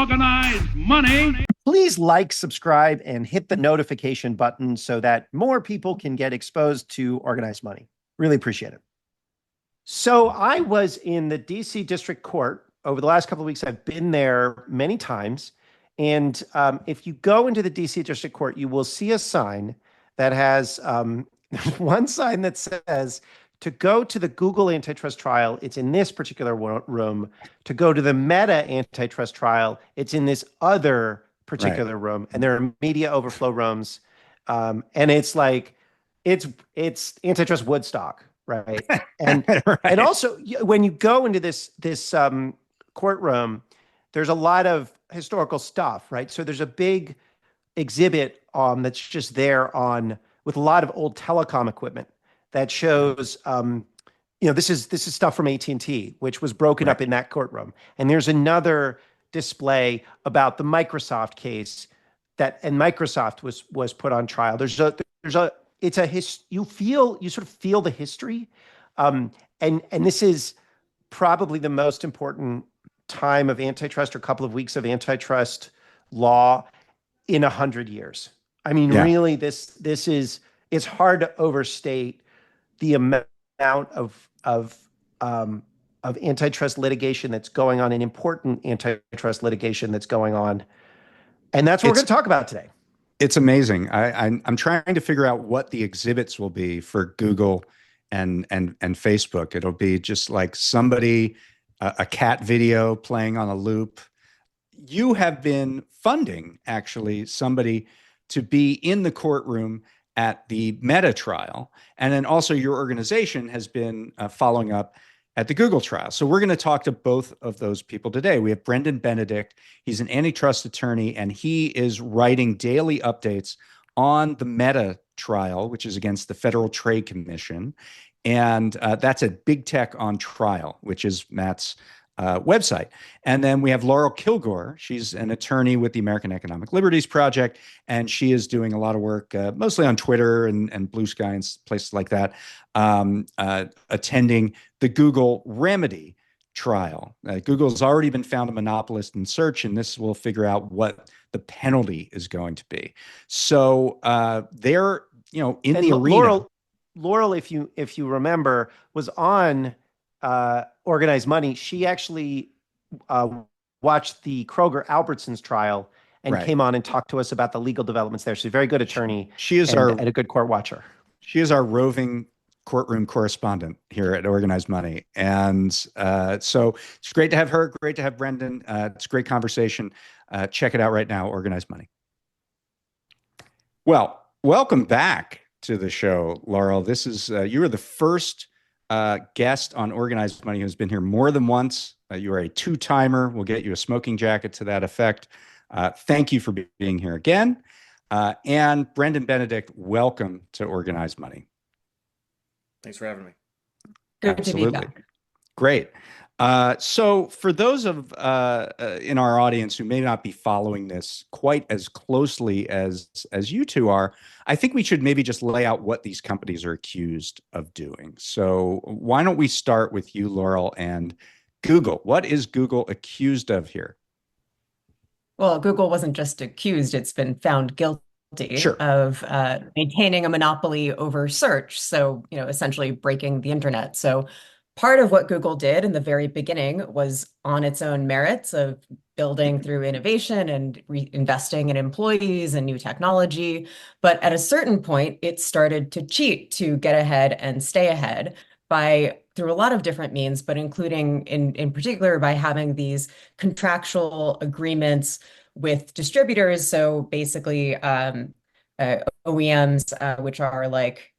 Organized money. Please like, subscribe, and hit the notification button so that more people can get exposed to organized money. Really appreciate it. So I was in the DC District Court over the last couple of weeks. I've been there many times. And if you go into the DC District Court, you will see a sign that has one sign that says, to go to the Google antitrust trial, it's in this particular room. To go to the Meta antitrust trial, it's in this other particular room. And there are media overflow rooms. And it's like, it's antitrust Woodstock, right? And Right. and also when you go into this courtroom, there's a lot of historical stuff, right? So there's a big exhibit that's just there with a lot of old telecom equipment that shows this is stuff from AT&T, which was broken up in that courtroom. And there's another display about the Microsoft case and Microsoft was put on trial. You sort of feel the history. And this is probably the most important time of antitrust, or a couple of weeks of antitrust law in 100 years. I mean, really, it's hard to overstate the amount of antitrust litigation that's going on, and important antitrust litigation that's going on. And that's what we're going to talk about today. It's amazing. I'm trying to figure out what the exhibits will be for Google and Facebook. It'll be just like a cat video playing on a loop. You have been funding, actually, somebody to be in the courtroom at the Meta trial. And then also your organization has been following up at the Google trial. So we're going to talk to both of those people today. We have Brendan Benedict. He's an antitrust attorney, and he is writing daily updates on the Meta trial, which is against the Federal Trade Commission. And that's at Big Tech on Trial, which is Matt's website. And then we have Laurel Kilgore. She's an attorney with the American Economic Liberties Project, and she is doing a lot of work, mostly on Twitter and Blue Sky and places like that, attending the Google remedy trial. Google's already been found a monopolist in search, and this will figure out what the penalty is going to be. So they're, in the arena. Laurel, if you remember, was on Organized Money. She actually watched the Kroger Albertsons trial and came on and talked to us about the legal developments there. She's a very good attorney. She is and a good court watcher. She is our roving courtroom correspondent here at Organized Money. And so it's great to have her. Great to have Brendan. It's a great conversation. Check it out right now, Organized Money. Well, welcome back to the show, Laurel. This is you were the first guest on Organized Money who's been here more than once. You are a two-timer. We'll get you a smoking jacket to that effect. Thank you for being here again. And Brendan Benedict, welcome to Organized Money. Thanks for having me. Good Absolutely. to be back. Great. So for those of in our audience who may not be following this quite as closely as you two are, I think we should maybe just lay out what these companies are accused of doing. So why don't we start with you, Laurel, and Google. What is Google accused of here? Well, Google wasn't just accused, it's been found guilty of maintaining a monopoly over search. So, essentially breaking the internet. So part of what Google did in the very beginning was on its own merits of building through innovation and investing in employees and new technology. But at a certain point, it started to cheat to get ahead and stay ahead through a lot of different means, but including in particular by having these contractual agreements with distributors. So basically OEMs, which are like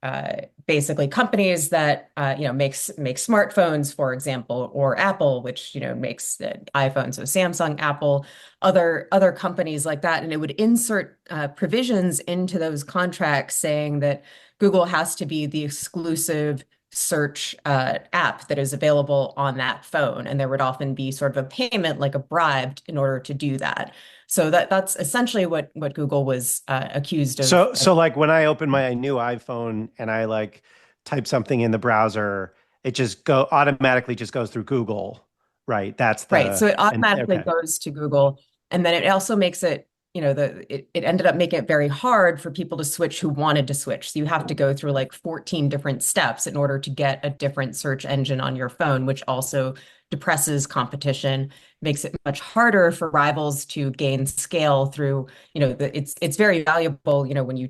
basically companies that make smartphones, for example, or Apple, which makes the iPhone. So Samsung, Apple, other companies like that, and it would insert provisions into those contracts saying that Google has to be the exclusive search app that is available on that phone, and there would often be sort of a payment, like a bribe, in order to do that. So that's essentially what Google was accused of. So like when I open my new iPhone and I like type something in the browser, it just automatically just goes through Google, right? That's right. So it automatically goes to Google. And then it also makes it, it ended up making it very hard for people to switch who wanted to switch. So you have to go through like 14 different steps in order to get a different search engine on your phone, which also depresses competition, makes it much harder for rivals to gain scale through, it's very valuable, when you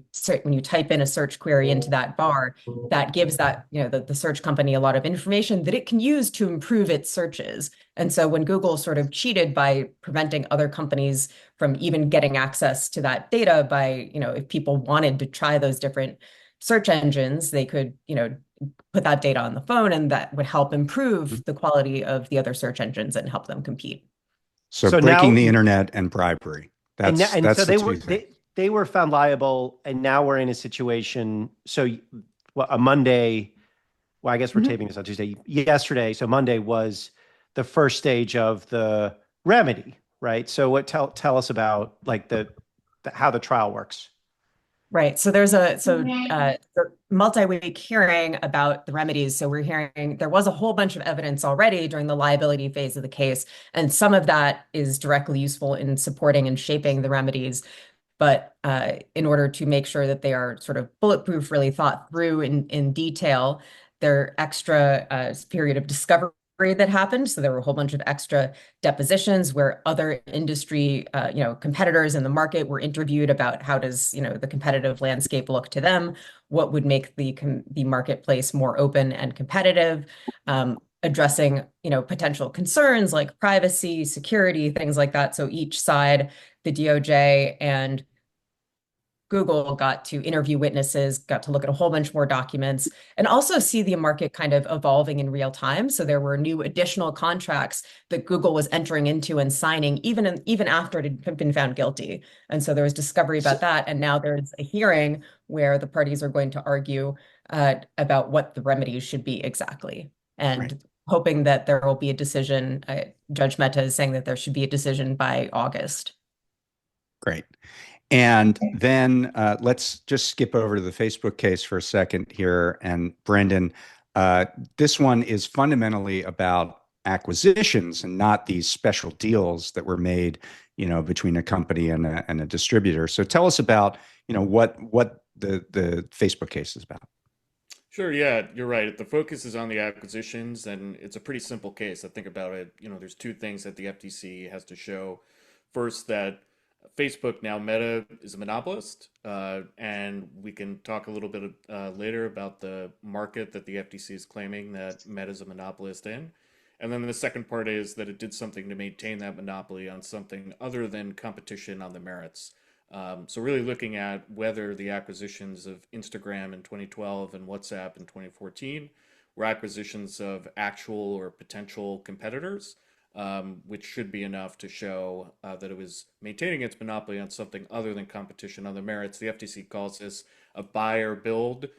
type in a search query into that bar, that gives that, the search company a lot of information that it can use to improve its searches. And so when Google sort of cheated by preventing other companies from even getting access to that data by, if people wanted to try those different search engines, they could, put that data on the phone, and that would help improve the quality of the other search engines and help them compete. So So breaking now, the internet and bribery. That's so the two things. they were found liable, and now we're in a situation. So, well, a Monday. Well, I guess we're taping this on Tuesday. Yesterday, so Monday was the first stage of the remedy, right? So, tell us about like how the trial works. Right. So there's a multi-week hearing about the remedies. So we're hearing there was a whole bunch of evidence already during the liability phase of the case, and some of that is directly useful in supporting and shaping the remedies. But in order to make sure that they are sort of bulletproof, really thought through in detail, there extra period of discovery that happened. So there were a whole bunch of extra depositions where other industry, competitors in the market were interviewed about how does, the competitive landscape look to them, what would make the marketplace more open and competitive, addressing, potential concerns like privacy, security, things like that. So each side, the DOJ and Google, got to interview witnesses, got to look at a whole bunch more documents, and also see the market kind of evolving in real time. So there were new additional contracts that Google was entering into and signing even after it had been found guilty. And so there was discovery about that. And now there's a hearing where the parties are going to argue about what the remedies should be exactly. And hoping that there will be a decision. Judge Mehta is saying that there should be a decision by August. Great. And then let's just skip over to the Facebook case for a second here. And Brendan, this one is fundamentally about acquisitions and not these special deals that were made, between a company and a distributor. So tell us about, what the Facebook case is about. Sure, yeah, you're right. The focus is on the acquisitions, and it's a pretty simple case. I think about it, there's two things that the FTC has to show. First, that Facebook, now Meta, is a monopolist, and we can talk a little bit later about the market that the FTC is claiming that Meta is a monopolist in. And then the second part is that it did something to maintain that monopoly on something other than competition on the merits. So really looking at whether the acquisitions of Instagram in 2012 and WhatsApp in 2014 were acquisitions of actual or potential competitors, which should be enough to show that it was maintaining its monopoly on something other than competition on the merits. The FTC calls this a buy or build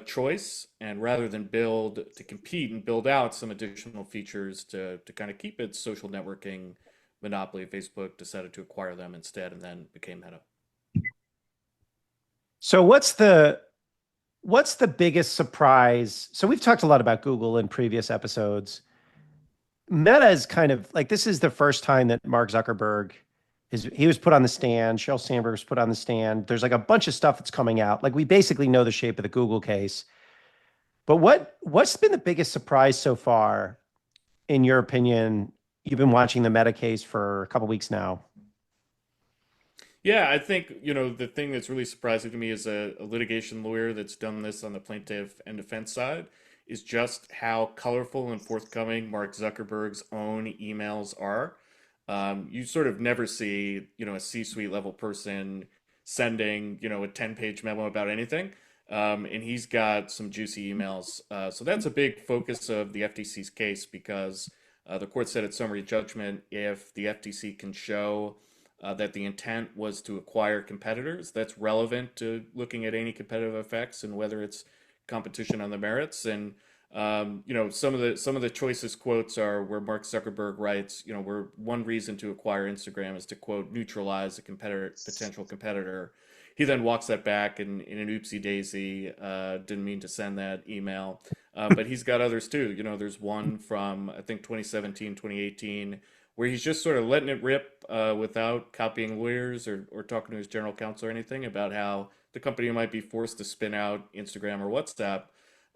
choice, and rather than build to compete and build out some additional features to kind of keep its social networking monopoly, Facebook decided to acquire them instead and then became Meta. So what's the biggest surprise? So we've talked a lot about Google in previous episodes. Meta is kind of like, this is the first time that Mark Zuckerberg he was put on the stand. Sheryl Sandberg was put on the stand. There's like a bunch of stuff that's coming out. Like, we basically know the shape of the Google case. But what's been the biggest surprise so far, in your opinion? You've been watching the Meta case for a couple weeks now. Yeah, I think, the thing that's really surprising to me as a litigation lawyer that's done this on the plaintiff and defense side is just how colorful and forthcoming Mark Zuckerberg's own emails are. You sort of never see, a C-suite level person sending, a 10-page memo about anything. And he's got some juicy emails. So that's a big focus of the FTC's case because the court said at summary judgment, if the FTC can show that the intent was to acquire competitors, that's relevant to looking at any competitive effects and whether it's competition on the merits. And some of the choicest quotes are where Mark Zuckerberg writes, where one reason to acquire Instagram is to, quote, neutralize a potential competitor. He then walks that back in an oopsie daisy, didn't mean to send that email. But he's got others too. There's one from, I think, 2017, 2018, where he's just sort of letting it rip without copying lawyers or talking to his general counsel or anything about how the company might be forced to spin out Instagram or WhatsApp,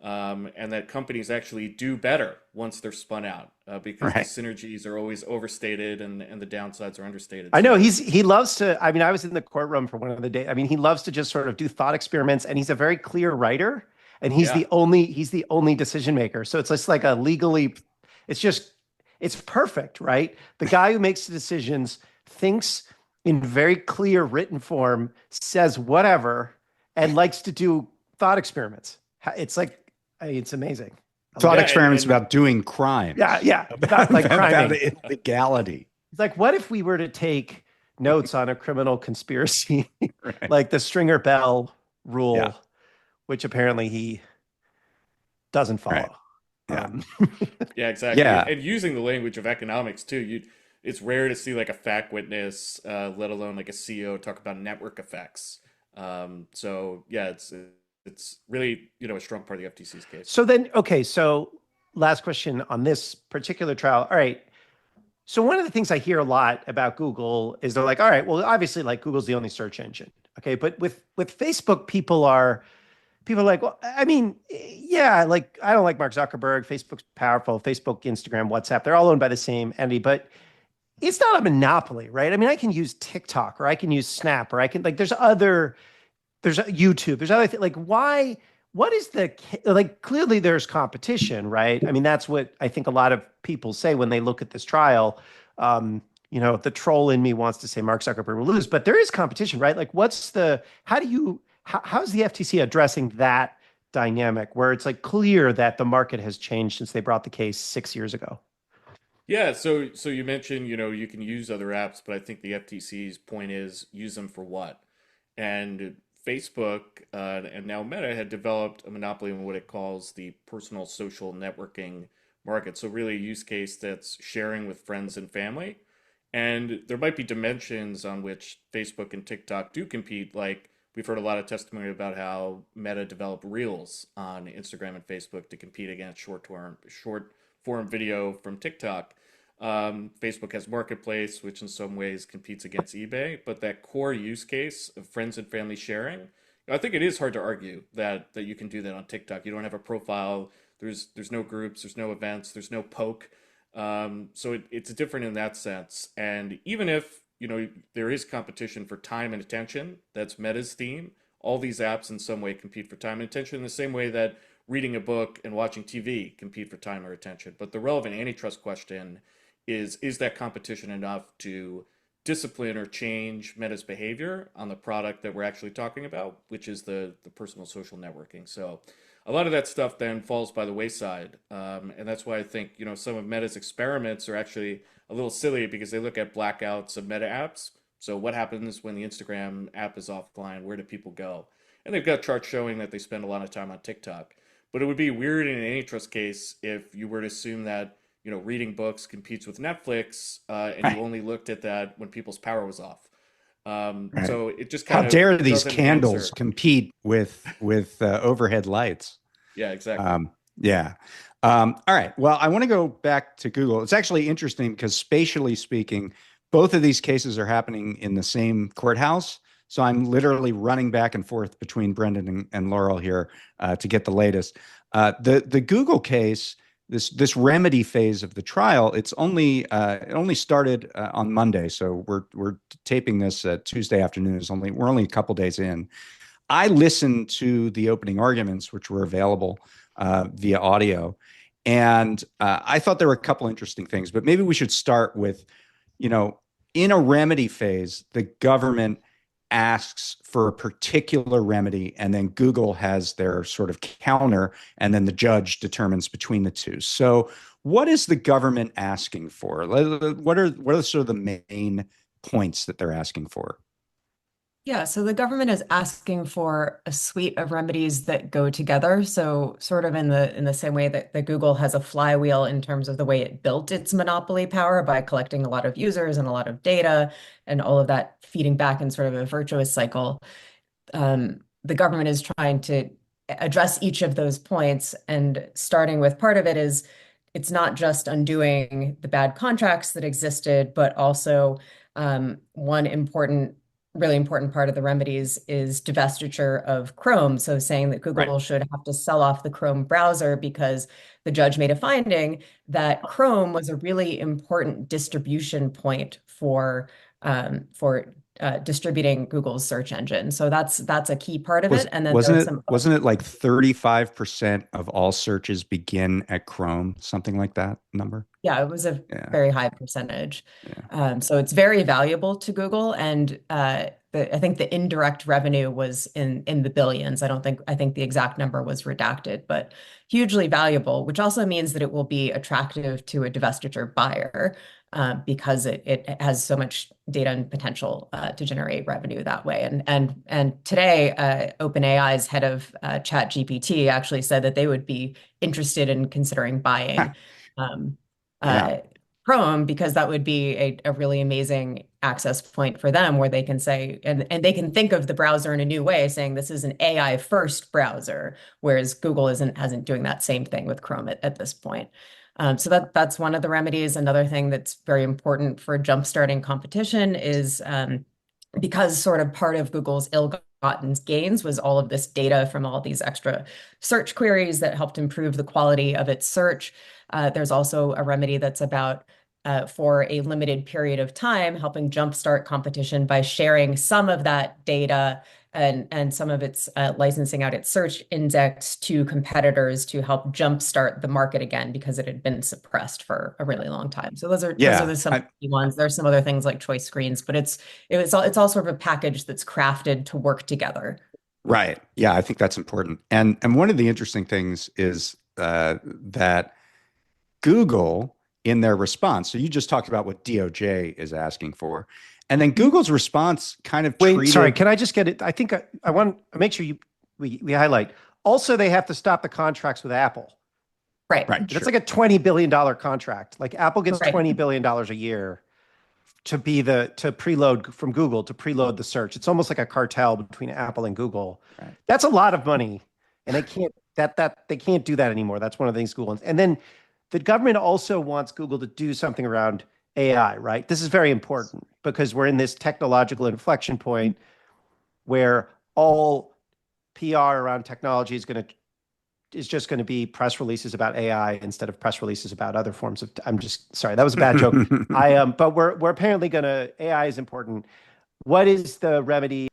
and that companies actually do better once they're spun out because the Right. synergies are always overstated and the downsides are understated. I know So he loves to. I mean, I was in the courtroom for one of the days. I mean, he loves to just sort of do thought experiments, and he's a very clear writer, and yeah, he's the only decision maker. So it's just like a legally, it's just it's perfect, right? The guy who makes the decisions thinks in very clear written form, says whatever, and likes to do thought experiments. It's like it's amazing. I love Thought yeah, it. experiments and about doing Yeah, crimes, yeah, about, like about criming. illegality. It's like, what if we were to take notes on a criminal conspiracy, Right. like the Stringer Bell Yeah. rule, which apparently he doesn't Right. follow. Yeah. Um, yeah, exactly. Yeah. And using the language of economics too, it's rare to see like a fact witness, let alone like a CEO, talk about network effects. So yeah, it's really a strong part of the FTC's case. so then, okay, so last question on this particular trial. All right. So one of the things I hear a lot about Google is they're like, all right, well, obviously, like Google's the only search engine. Okay, but with Facebook, people are like, well, I mean, yeah, like I don't like Mark Zuckerberg. Facebook's powerful. Facebook, Instagram, WhatsApp, they're all owned by the same entity, but it's not a monopoly, right? I mean, I can use TikTok or I can use Snap or I can like there's YouTube, there's other things. Like why what is the like clearly there's competition, right? I mean, that's what I think a lot of people say when they look at this trial. The troll in me wants to say Mark Zuckerberg will lose, but there is competition, right? Like what's the how's the FTC addressing that dynamic where it's like clear that the market has changed since they brought the case 6 years ago? Yeah, so you mentioned, you can use other apps, but I think the FTC's point is use them for what? And Facebook and now Meta had developed a monopoly on what it calls the personal social networking market. So really a use case that's sharing with friends and family. And there might be dimensions on which Facebook and TikTok do compete. Like we've heard a lot of testimony about how Meta developed Reels on Instagram and Facebook to compete against short form video from TikTok. Facebook has Marketplace, which in some ways competes against eBay, but that core use case of friends and family sharing, I think it is hard to argue that you can do that on TikTok. You don't have a profile. There's no groups. There's no events. There's no poke. So it's different in that sense. And even if there is competition for time and attention, that's Meta's theme. All these apps in some way compete for time and attention in the same way that reading a book and watching TV compete for time or attention. But the relevant antitrust question is that competition enough to discipline or change Meta's behavior on the product that we're actually talking about, which is the personal social networking. So a lot of that stuff then falls by the wayside. And that's why I think, some of Meta's experiments are actually a little silly because they look at blackouts of Meta apps. So what happens when the Instagram app is offline? Where do people go? And they've got charts showing that they spend a lot of time on TikTok. But it would be weird in an antitrust case if you were to assume that reading books competes with Netflix, and you Right. only looked at that when people's power was off. Right. So it just How kind of dare these doesn't candles answer. compete with overhead lights? Yeah, exactly. Yeah. All right. Well, I want to go back to Google. It's actually interesting because spatially speaking, both of these cases are happening in the same courthouse. So I'm literally running back and forth between Brendan and Laurel here to get the latest. The Google case, this remedy phase of the trial, it only started on Monday. So we're taping this Tuesday afternoon. We're only a couple days in. I listened to the opening arguments, which were available via audio, and I thought there were a couple interesting things. But maybe we should start with, in a remedy phase, the government asks for a particular remedy, and then Google has their sort of counter, and then the judge determines between the two. So, what is the government asking for? What are sort of the main points that they're asking for? Yeah, so the government is asking for a suite of remedies that go together. So sort of in the same way that Google has a flywheel in terms of the way it built its monopoly power by collecting a lot of users and a lot of data and all of that feeding back in sort of a virtuous cycle. The government is trying to address each of those points, and starting with part of it is it's not just undoing the bad contracts that existed, but also one really important part of the remedies is divestiture of Chrome. So saying that Right. Google should have to sell off the Chrome browser because the judge made a finding that Chrome was a really important distribution point for distributing Google's search engine. So that's a key part of it. And then there's some Wasn't it like 35% of all searches begin at Chrome, something like that number? Yeah, it was a Yeah. very high percentage. Yeah. So it's very valuable to Google, and I think the indirect revenue was in the billions. I think the exact number was redacted, but hugely valuable, which also means that it will be attractive to a divestiture buyer because it has so much data and potential to generate revenue that way. And today, OpenAI's head of ChatGPT actually said that they would be interested in considering buying. Um, Yeah. Chrome, because that would be a really amazing access point for them where they can say, and they can think of the browser in a new way, saying this is an AI first browser, whereas Google hasn't doing that same thing with Chrome at this point. So that's one of the remedies. Another thing that's very important for jumpstarting competition is because sort of part of Google's ill-gotten gains was all of this data from all these extra search queries that helped improve the quality of its search. There's also a remedy that's about for a limited period of time, helping jumpstart competition by sharing some of that data and some of its licensing out its search index to competitors to help jumpstart the market again because it had been suppressed for a really long time. So those are some key ones. There's some other things like choice screens, but it's all sort of a package that's crafted to work together. Right. Yeah, I think that's important. And one of the interesting things is that Google, in their response, so you just talked about what DOJ is asking for, and then Google's response kind of Wait, treated. sorry, can I just get it? I think I want to make sure we highlight. Also, they have to stop the contracts with Apple. Right. Right. That's Sure. like a $20 billion contract. Like Apple gets Right. $20 billion a year to preload from Google to preload the search. It's almost like a cartel between Apple and Google. Right. That's a lot of money. And they can't they can't do that anymore. That's one of the things Google wants. And then the government also wants Google to do something around AI, right? This is very important because we're in this technological inflection point where all PR around technology is just going to be press releases about AI instead of press releases about other forms of. I'm just sorry, that was a bad joke. But we're apparently AI is important. What is the remedy?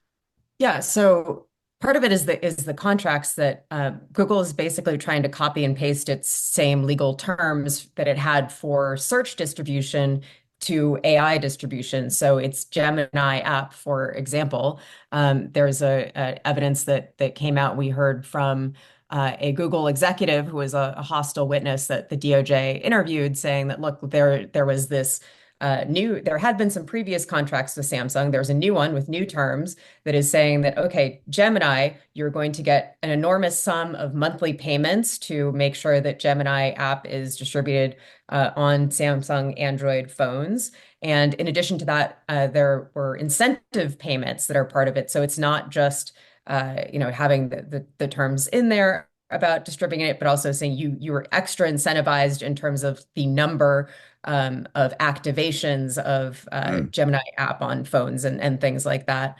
Yeah, so part of it is the contracts that Google is basically trying to copy and paste its same legal terms that it had for search distribution to AI distribution. So its Gemini app, for example, there's a evidence that came out. We heard from a Google executive who was a hostile witness that the DOJ interviewed, saying that look, there was this there had been some previous contracts with Samsung. There's a new one with new terms that is saying that, okay, Gemini, you're going to get an enormous sum of monthly payments to make sure that Gemini app is distributed on Samsung Android phones. And in addition to that, there were incentive payments that are part of it. So it's not just having the terms in there about distributing it, but also saying you were extra incentivized in terms of the number of activations of Gemini app on phones and things like that.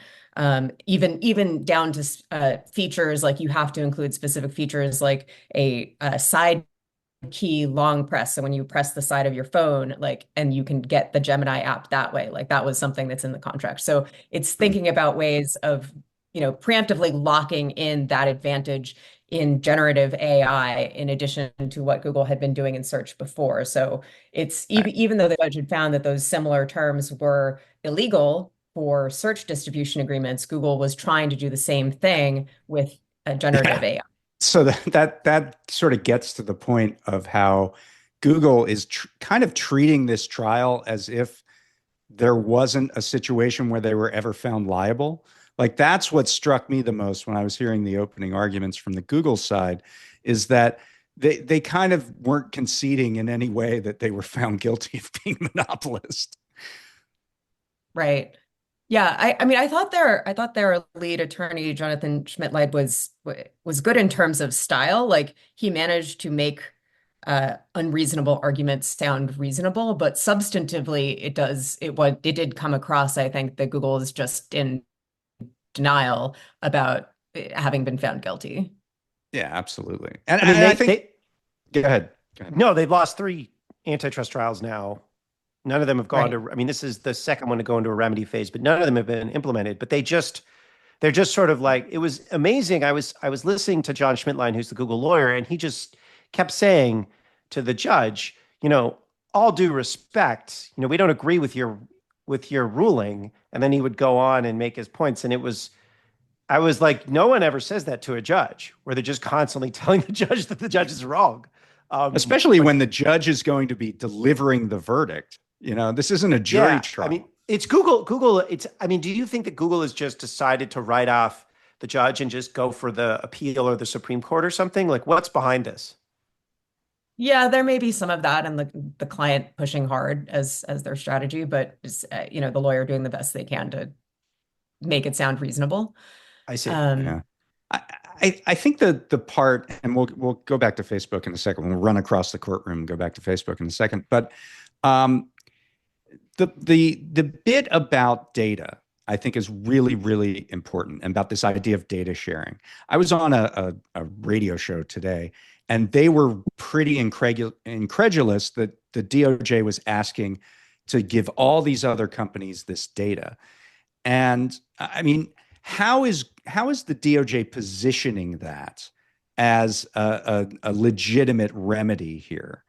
Even down to features like you have to include specific features like a side key long press. So when you press the side of your phone, and you can get the Gemini app that way, that was something that's in the contract. So it's thinking about ways of, preemptively locking in that advantage in generative AI, in addition to what Google had been doing in search before. So it's even though the judge had found that those similar terms were illegal for search distribution agreements, Google was trying to do the same thing with generative AI. So that sort of gets to the point of how Google is kind of treating this trial as if there wasn't a situation where they were ever found liable. Like that's what struck me the most when I was hearing the opening arguments from the Google side, is that they kind of weren't conceding in any way that they were found guilty of being monopolist. Right. Yeah, I mean, I thought their lead attorney, Jonathan Schmidt-Leid, was good in terms of style. Like he managed to make unreasonable arguments sound reasonable, but substantively it did come across, I think, that Google is just in denial about having been found guilty. Yeah, absolutely. And, I mean, and I think, go ahead. Go ahead. no, they've lost 3 antitrust trials now. None of them have gone Right. to, I mean, this is the second one to go into a remedy phase, but none of them have been implemented. But they're just sort of like, it was amazing. I was listening to John Schmidtlein, who's the Google lawyer, and he just kept saying to the judge, all due respect, we don't agree with your ruling. And then he would go on and make his points. And I was like, no one ever says that to a judge, where they're just constantly telling the judge that the judge is wrong. Especially when the judge is going to be delivering the verdict. This isn't a jury trial. I mean, it's Google. I mean, do you think that Google has just decided to write off the judge and just go for the appeal or the Supreme Court or something? Like, what's behind this? Yeah, there may be some of that and the client pushing hard as their strategy, but the lawyer doing the best they can to make it sound reasonable. I see. Yeah. I think the part, and we'll go back to Facebook in a second. We'll run across the courtroom and go back to Facebook in a second. But the bit about data, I think, is really, really important, and about this idea of data sharing. I was on a radio show today, and they were pretty incredulous that the DOJ was asking to give all these other companies this data. And I mean, how is the DOJ positioning that as a legitimate remedy here?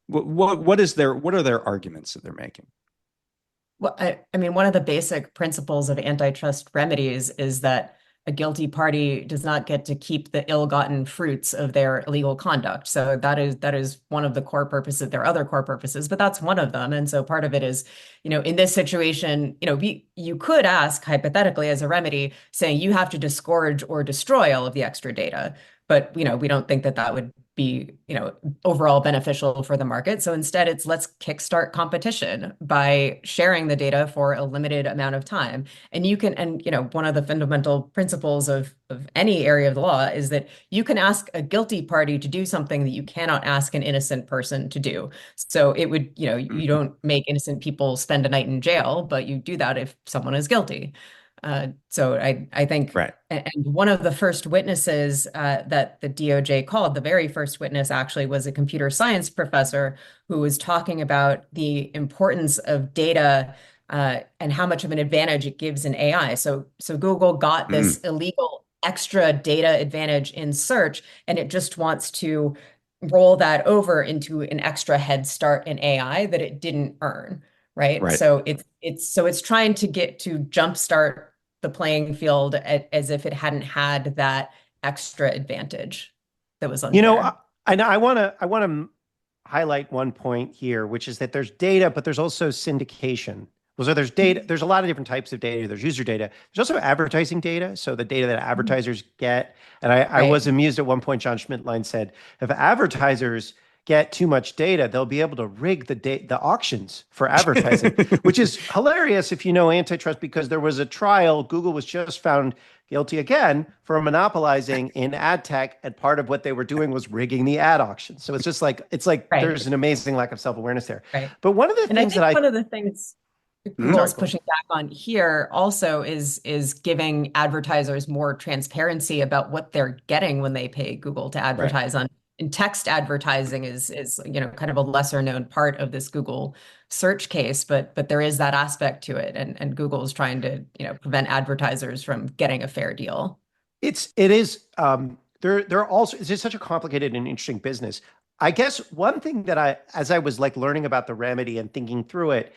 What are their arguments that they're making? Well, I mean, one of the basic principles of antitrust remedies is that a guilty party does not get to keep the ill-gotten fruits of their illegal conduct. So that is one of the core purposes. There are other core purposes, but that's one of them. And so part of it is, in this situation, you could ask hypothetically as a remedy, saying you have to disgorge or destroy all of the extra data. But, we don't think that would be, overall beneficial for the market. So instead it's let's kickstart competition by sharing the data for a limited amount of time. And one of the fundamental principles of any area of the law is that you can ask a guilty party to do something that you cannot ask an innocent person to do. So it would, you don't make innocent people spend a night in jail, but you do that if someone is guilty. So I think, Right. And one of the first witnesses that the DOJ called, the very first witness actually was a computer science professor who was talking about the importance of data and how much of an advantage it gives in AI. So Google got this illegal extra data advantage in search, and it just wants to roll that over into an extra head start in AI that it didn't earn. Right. So it's trying to get to jumpstart the playing field as if it hadn't had that extra advantage that was unfair. I want to highlight one point here, which is that there's data, but there's also syndication. So there's data. There's a lot of different types of data. There's user data. There's also advertising data. So the data that advertisers get. And I was amused at one point, John Schmidtlein said, if advertisers get too much data, they'll be able to rig the auctions for advertising, which is hilarious if you know antitrust, because there was a trial. Google was just found guilty again for monopolizing in ad tech, and part of what they were doing was rigging the ad auction. So it's just like there's an amazing lack of self-awareness there. Right. But one of the things one of the things Google is pushing back on here also is giving advertisers more transparency about what they're getting when they pay Google to advertise on. And text advertising is kind of a lesser known part of this Google search case, but there is that aspect to it, and Google is trying to prevent advertisers from getting a fair deal. They're also, it's just such a complicated and interesting business. I guess one thing that as I was like learning about the remedy and thinking through it,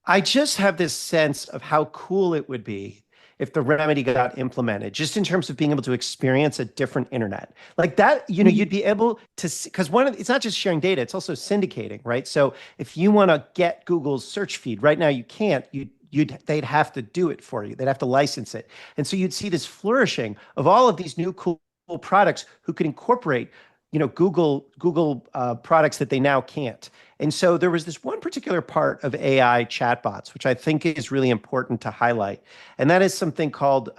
I just have this sense of how cool it would be if the remedy got implemented, just in terms of being able to experience a different internet like that. You'd be able to see, because it's not just sharing data, it's also syndicating, right? So if you want to get Google's search feed right now, you can't. They'd have to do it for you. They'd have to license it, and so you'd see this flourishing of all of these new cool products who could incorporate Google products that they now can't. And so there was this one particular part of AI chatbots, which I think is really important to highlight. And that is something called,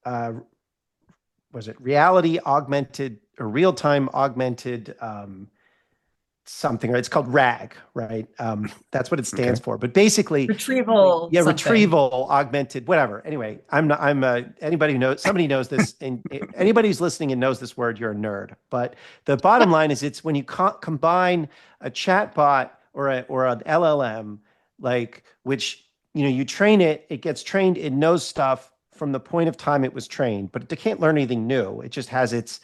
was it reality augmented or real-time augmented something, right? It's called RAG, right? That's what it stands Okay. for. But basically, Retrieval yeah, something. retrieval, augmented, whatever. Anyway, I'm anybody who knows, somebody knows this, and anybody who's listening and knows this word, you're a nerd. But the bottom line is, it's when you combine a chatbot or an LLM, like, which, you train it, it gets trained, it knows stuff from the point of time it was trained, but it can't learn anything new. It just has its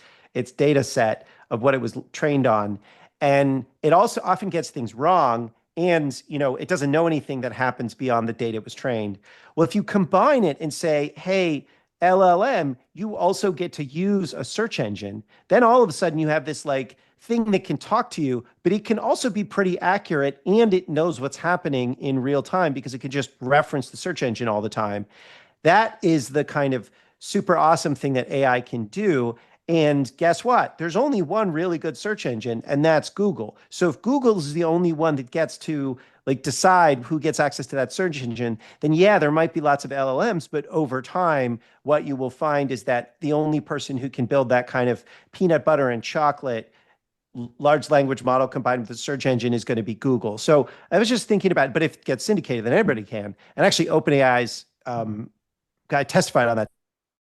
data set of what it was trained on, and it also often gets things wrong, and it doesn't know anything that happens beyond the date it was trained. Well, if you combine it and say, hey, LLM, you also get to use a search engine, then all of a sudden you have this like thing that can talk to you, but it can also be pretty accurate, and it knows what's happening in real time because it can just reference the search engine all the time. That is the kind of super awesome thing that AI can do. And guess what? There's only one really good search engine, and that's Google. So if Google is the only one that gets to like decide who gets access to that search engine, then yeah, there might be lots of LLMs, but over time, what you will find is that the only person who can build that kind of peanut butter and chocolate large language model combined with the search engine is going to be Google. So I was just thinking about it, but if it gets syndicated, then everybody can. And actually, OpenAI's guy testified on that.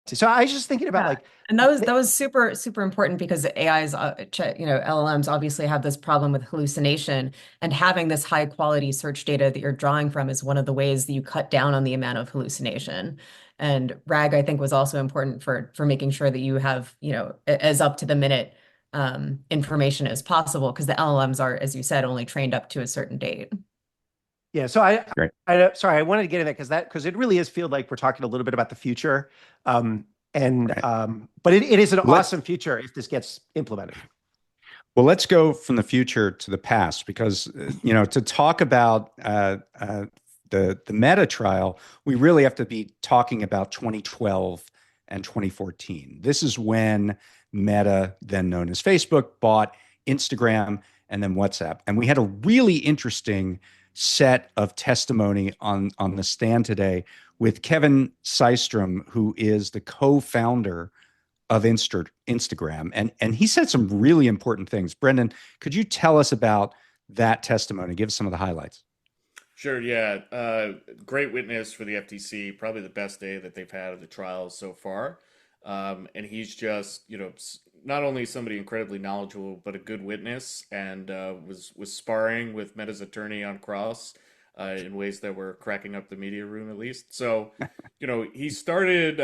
So I was just thinking about like, and that was super super important because AI's LLMs obviously have this problem with hallucination, and having this high quality search data that you're drawing from is one of the ways that you cut down on the amount of hallucination. And RAG, I think, was also important for making sure that you have as up to the minute information as possible, because the LLMs are, as you said, only trained up to a certain date. Yeah, so Great. sorry, I wanted to get in that because it really is feel like we're talking a little bit about the future, but it is an awesome future if this gets implemented. Well, let's go from the future to the past, because to talk about the Meta trial, we really have to be talking about 2012 and 2014. This is when Meta, then known as Facebook, bought Instagram and then WhatsApp, and we had a really interesting set of testimony on the stand today with Kevin Systrom, who is the co-founder of Instagram. And he said some really important things. Brendan, could you tell us about that testimony? Give us some of the highlights. Sure, yeah. Great witness for the FTC, probably the best day that they've had of the trial so far. And he's just, not only somebody incredibly knowledgeable, but a good witness, and was sparring with Meta's attorney on cross in ways that were cracking up the media room, at least. So, he started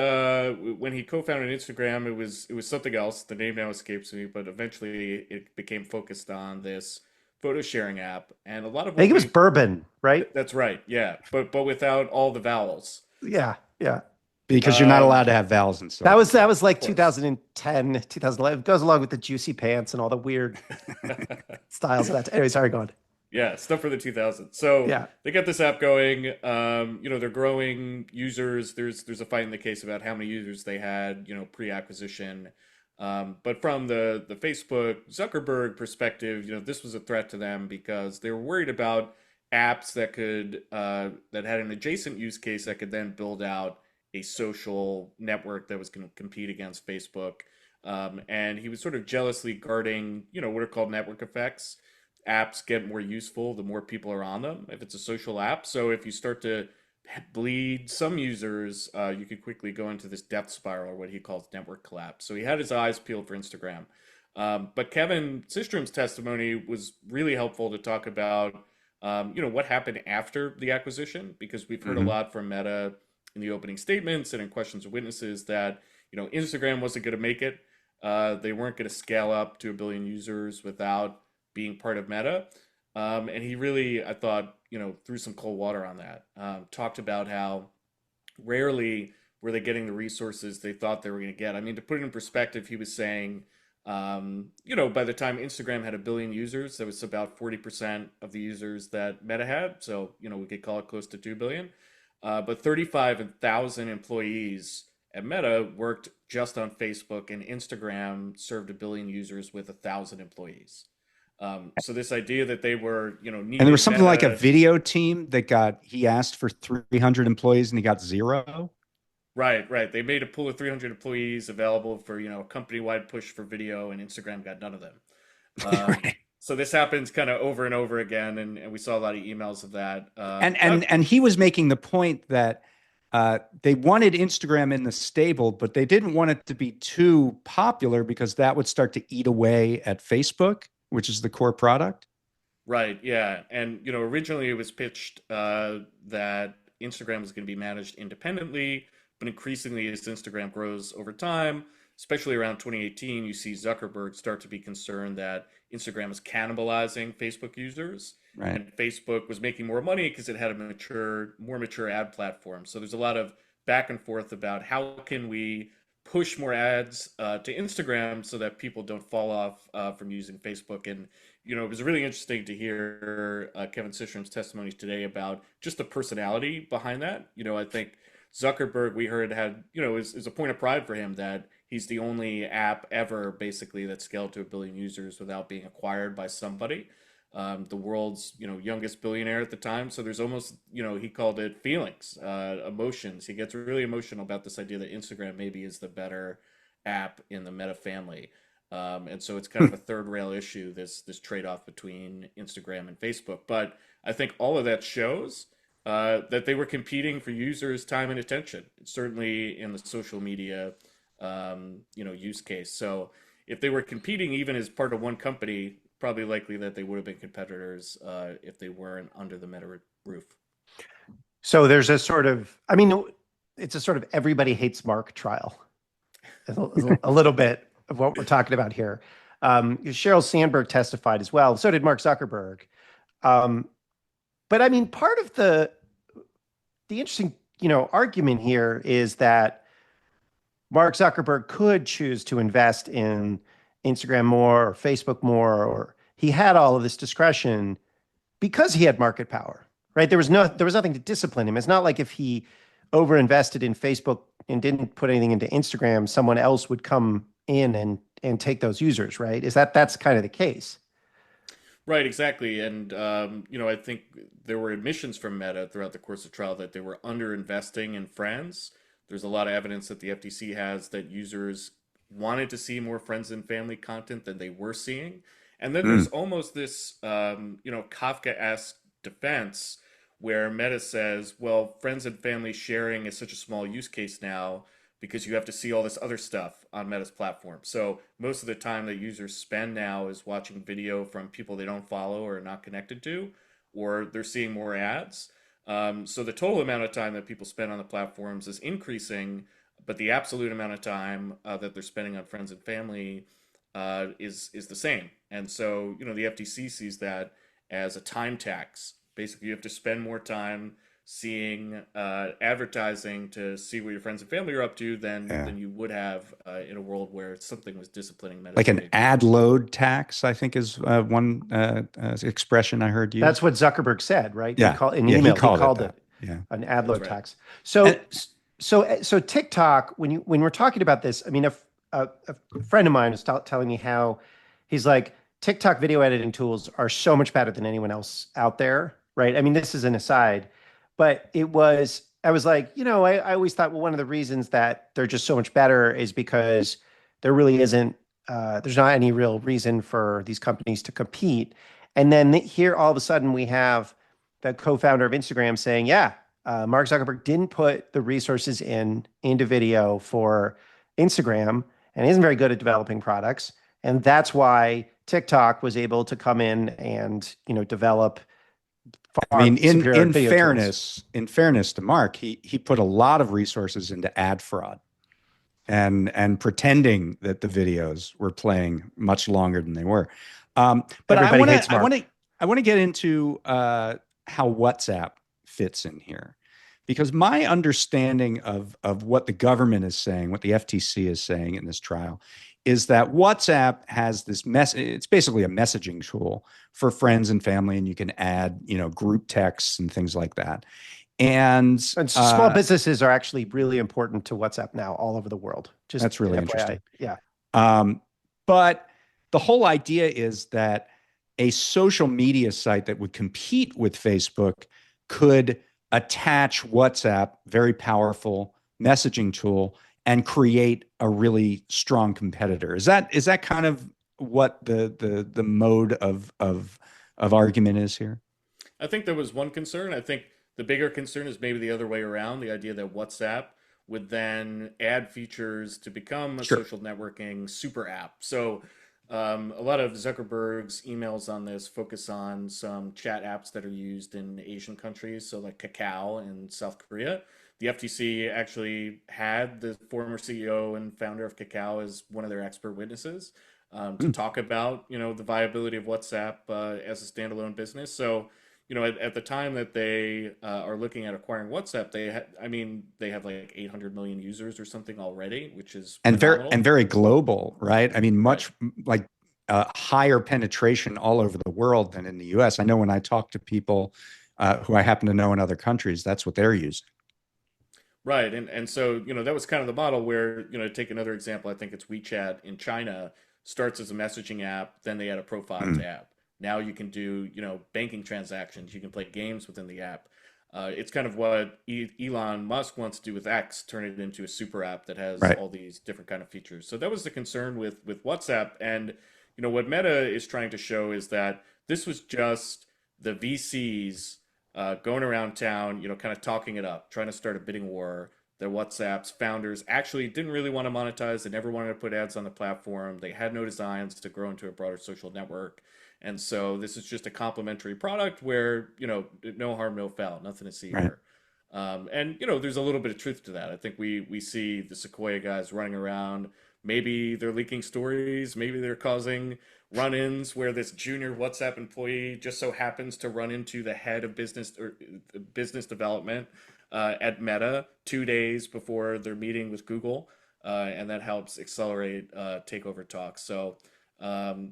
when he co-founded Instagram. It was something else. The name now escapes me, but eventually it became focused on this photo sharing app, and a lot of I think it was Bourbon, right? That's right, yeah, but without all the vowels. Yeah, yeah. Because you're not allowed to have vowels and stuff. That was like 2010, 2011. It goes along with the juicy pants and all the weird styles of that. Anyway, sorry, go on. Yeah, stuff for the 2000s. So yeah, they got this app going. They're growing users. There's a fight in the case about how many users they had, pre-acquisition. But from the Facebook Zuckerberg perspective, this was a threat to them because they were worried about apps that could that had an adjacent use case that could then build out a social network that was going to compete against Facebook. And he was sort of jealously guarding, what are called network effects. Apps get more useful the more people are on them if it's a social app. So if you start to bleed some users, you could quickly go into this death spiral, or what he calls network collapse. So he had his eyes peeled for Instagram. But Kevin Systrom's testimony was really helpful to talk about, what happened after the acquisition, because we've heard a lot from Meta in the opening statements and in questions of witnesses that, Instagram wasn't going to make it. They weren't going to scale up to 1 billion users without being part of Meta. And he really, I thought, threw some cold water on that. Talked about how rarely were they getting the resources they thought they were going to get. I mean, to put it in perspective, he was saying, by the time Instagram had 1 billion users, that was about 40% of the users that Meta had. So, we could call it close to 2 billion. But 35,000 employees at Meta worked just on Facebook, and Instagram served 1 billion users with 1,000 employees. So this idea that they were, and there was something like a video team that he asked for 300 employees and he got 0. Right. They made a pool of 300 employees available for, a company-wide push for video, and Instagram got none of them. Right. So this happens kind of over and over again, and we saw a lot of emails of that. And he was making the point that they wanted Instagram in the stable, but they didn't want it to be too popular because that would start to eat away at Facebook, which is the core product. Right, yeah. And originally it was pitched that Instagram was going to be managed independently, but increasingly as Instagram grows over time, especially around 2018, you see Zuckerberg start to be concerned that Instagram is cannibalizing Facebook users, Right. and Facebook was making more money because it had a more mature ad platform. So there's a lot of back and forth about how can we push more ads to Instagram so that people don't fall off from using Facebook. And it was really interesting to hear Kevin Systrom's testimony today about just the personality behind that. I think Zuckerberg, we heard, had, is a point of pride for him that he's the only app ever basically that scaled to 1 billion users without being acquired by somebody. The world's, youngest billionaire at the time. So there's almost, he called it feelings, emotions. He gets really emotional about this idea that Instagram maybe is the better app in the Meta family. And so it's kind of a third rail issue, this trade-off between Instagram and Facebook. But I think all of that shows that they were competing for users' time and attention, certainly in the social media, use case. So if they were competing even as part of one company, probably likely that they would have been competitors if they weren't under the Meta roof. So there's a sort of, it's a sort of everybody hates Mark trial. A little bit of what we're talking about here. Sheryl Sandberg testified as well. So did Mark Zuckerberg. But part of the interesting, argument here is that Mark Zuckerberg could choose to invest in Instagram more or Facebook more, or he had all of this discretion because he had market power, right? There was nothing to discipline him. It's not like if he overinvested in Facebook and didn't put anything into Instagram, someone else would come in and take those users, right? That's kind of the case. Right, exactly. And, I think there were admissions from Meta throughout the course of trial that they were underinvesting in friends. There's a lot of evidence that the FTC has that users wanted to see more friends and family content than they were seeing. And then there's almost this, Kafka-esque defense where Meta says, well, friends and family sharing is such a small use case now because you have to see all this other stuff on Meta's platform. So most of the time that users spend now is watching video from people they don't follow or are not connected to, or they're seeing more ads. So the total amount of time that people spend on the platforms is increasing, but the absolute amount of time that they're spending on friends and family is the same. And so, the FTC sees that as a time tax. Basically, you have to spend more time seeing advertising to see what your friends and family are up to than you would have in a world where something was disciplining Meta's Like an behavior. ad load tax, I think is one expression I heard used. That's what Zuckerberg said, right? Yeah. He called it an ad load right. tax. So TikTok, when we're talking about this, a friend of mine was telling me how he's like, TikTok video editing tools are so much better than anyone else out there, right? This is an aside, but I was like, I always thought, well, one of the reasons that they're just so much better is because there really isn't, there's not any real reason for these companies to compete. And then here, all of a sudden, we have the co-founder of Instagram saying, Mark Zuckerberg didn't put the resources into video for Instagram and isn't very good at developing products. And that's why TikTok was able to come in and, develop in tools. fairness to Mark, he put a lot of resources into ad fraud and pretending that the videos were playing much longer than they were. But Everybody hates Mark. I want to get into how WhatsApp fits in here, because my understanding of what the government is saying, what the FTC is saying in this trial, is that WhatsApp has this it's basically a messaging tool for friends and family, and you can add, group texts and things like that. And small businesses are actually really important to WhatsApp now all over the world. That's really interesting. Yeah. But the whole idea is that a social media site that would compete with Facebook could attach WhatsApp, very powerful messaging tool, and create a really strong competitor. Is that kind of what the mode of argument is here? I think there was one concern. I think the bigger concern is maybe the other way around, the idea that WhatsApp would then add features to become a Sure. social networking super app. So a lot of Zuckerberg's emails on this focus on some chat apps that are used in Asian countries, so like Kakao in South Korea. The FTC actually had the former CEO and founder of Kakao as one of their expert witnesses to Hmm. talk about, the viability of WhatsApp as a standalone business. So at the time that they are looking at acquiring WhatsApp, they have like 800 million users or something already, which is And phenomenal. very global, right? I mean, Right. much like higher penetration all over the world than in the U.S. I know when I talk to people who I happen to know in other countries, that's what they're using. Right. And so, that was kind of the model where, to take another example, I think it's WeChat in China starts as a messaging app, then they add a profile Mm, tab. Now you can do, banking transactions, you can play games within the app. It's kind of what Elon Musk wants to do with X, turn it into a super app that has right. all these different kind of features. So that was the concern with WhatsApp. And, what Meta is trying to show is that this was just the VCs going around town, kind of talking it up, trying to start a bidding war. Their WhatsApp's founders actually didn't really want to monetize. They never wanted to put ads on the platform. They had no designs to grow into a broader social network. And so this is just a complementary product where, no harm, no foul, nothing to see Right. here. And there's a little bit of truth to that. I think we see the Sequoia guys running around. Maybe they're leaking stories. Maybe they're causing run-ins where this junior WhatsApp employee just so happens to run into the head of business or business development at Meta 2 days before their meeting with Google, and that helps accelerate takeover talks. So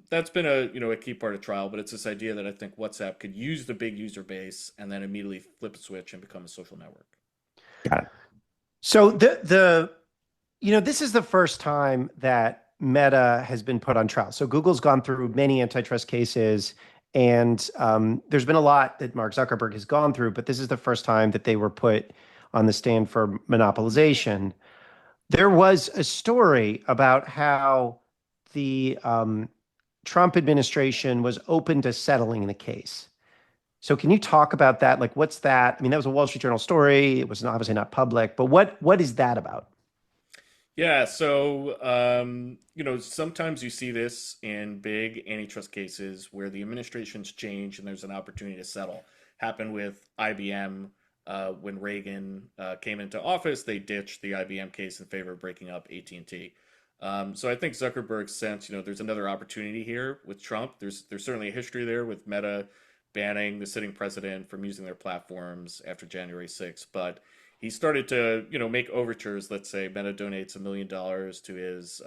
that's been a key part of trial, but it's this idea that I think WhatsApp could use the big user base and then immediately flip a switch and become a social network. Got it. So this is the first time that Meta has been put on trial. So Google's gone through many antitrust cases, and there's been a lot that Mark Zuckerberg has gone through, but this is the first time that they were put on the stand for monopolization. There was a story about how the Trump administration was open to settling the case. So can you talk about that? Like, what's that? I mean, that was a Wall Street Journal story. It was obviously not public, but what is that about? Yeah, so sometimes you see this in big antitrust cases where the administrations change and there's an opportunity to settle. Happened with IBM when Reagan came into office. They ditched the IBM case in favor of breaking up AT&T. So I think Zuckerberg sense, there's another opportunity here with Trump. There's certainly a history there with Meta banning the sitting president from using their platforms after January 6th, but he started to make overtures. Let's say Meta donates $1 million to his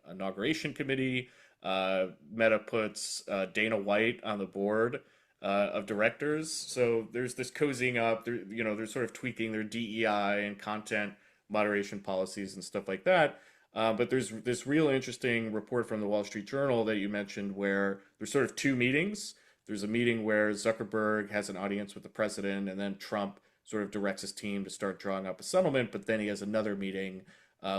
inauguration committee. Meta puts Dana White on the board of directors. So there's this cozying up. They're sort of tweaking their DEI and content moderation policies and stuff like that. But there's this real interesting report from the Wall Street Journal that you mentioned where there's sort of two meetings. There's a meeting where Zuckerberg has an audience with the president, and then Trump sort of directs his team to start drawing up a settlement. But then he has another meeting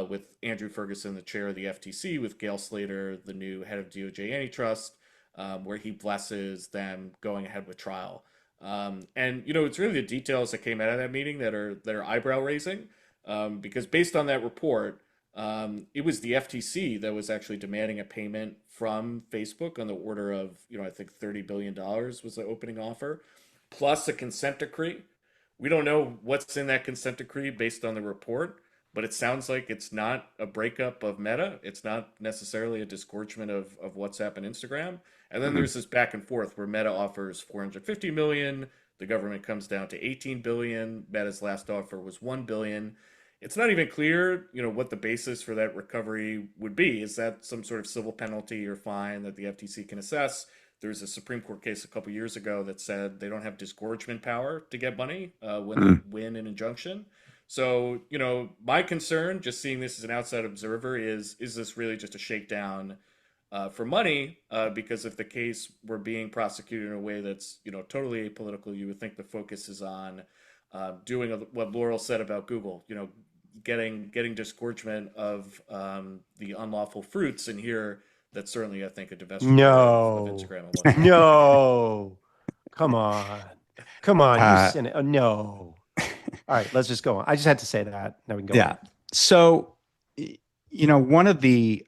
with Andrew Ferguson, the chair of the FTC, with Gail Slater, the new head of DOJ Antitrust, where he blesses them going ahead with trial. And it's really the details that came out of that meeting that are eyebrow raising, because based on that report, it was the FTC that was actually demanding a payment from Facebook on the order of, I think $30 billion was the opening offer, plus a consent decree. We don't know what's in that consent decree based on the report, but it sounds like it's not a breakup of Meta. It's not necessarily a disgorgement of WhatsApp and Instagram. And then Mhm. there's this back and forth where Meta offers 450 million, the government comes down to 18 billion. Meta's last offer was 1 billion. It's not even clear, what the basis for that recovery would be. Is that some sort of civil penalty or fine that the FTC can assess? There's a Supreme Court case a couple years ago that said they don't have disgorgement power to get money when they Mhm. win an injunction. So, my concern, just seeing this as an outside observer, is this really just a shakedown for money? Because if the case were being prosecuted in a way that's, totally apolitical, you would think the focus is on doing what Laurel said about Google, getting disgorgement of the unlawful fruits. And here, that's certainly, I think, a divestiture of No, Instagram and WhatsApp. no, come on, come on, you Uh, cynic. Oh, no. All right, let's just go on. I just had to say that. Now we can go yeah. on. So, one of the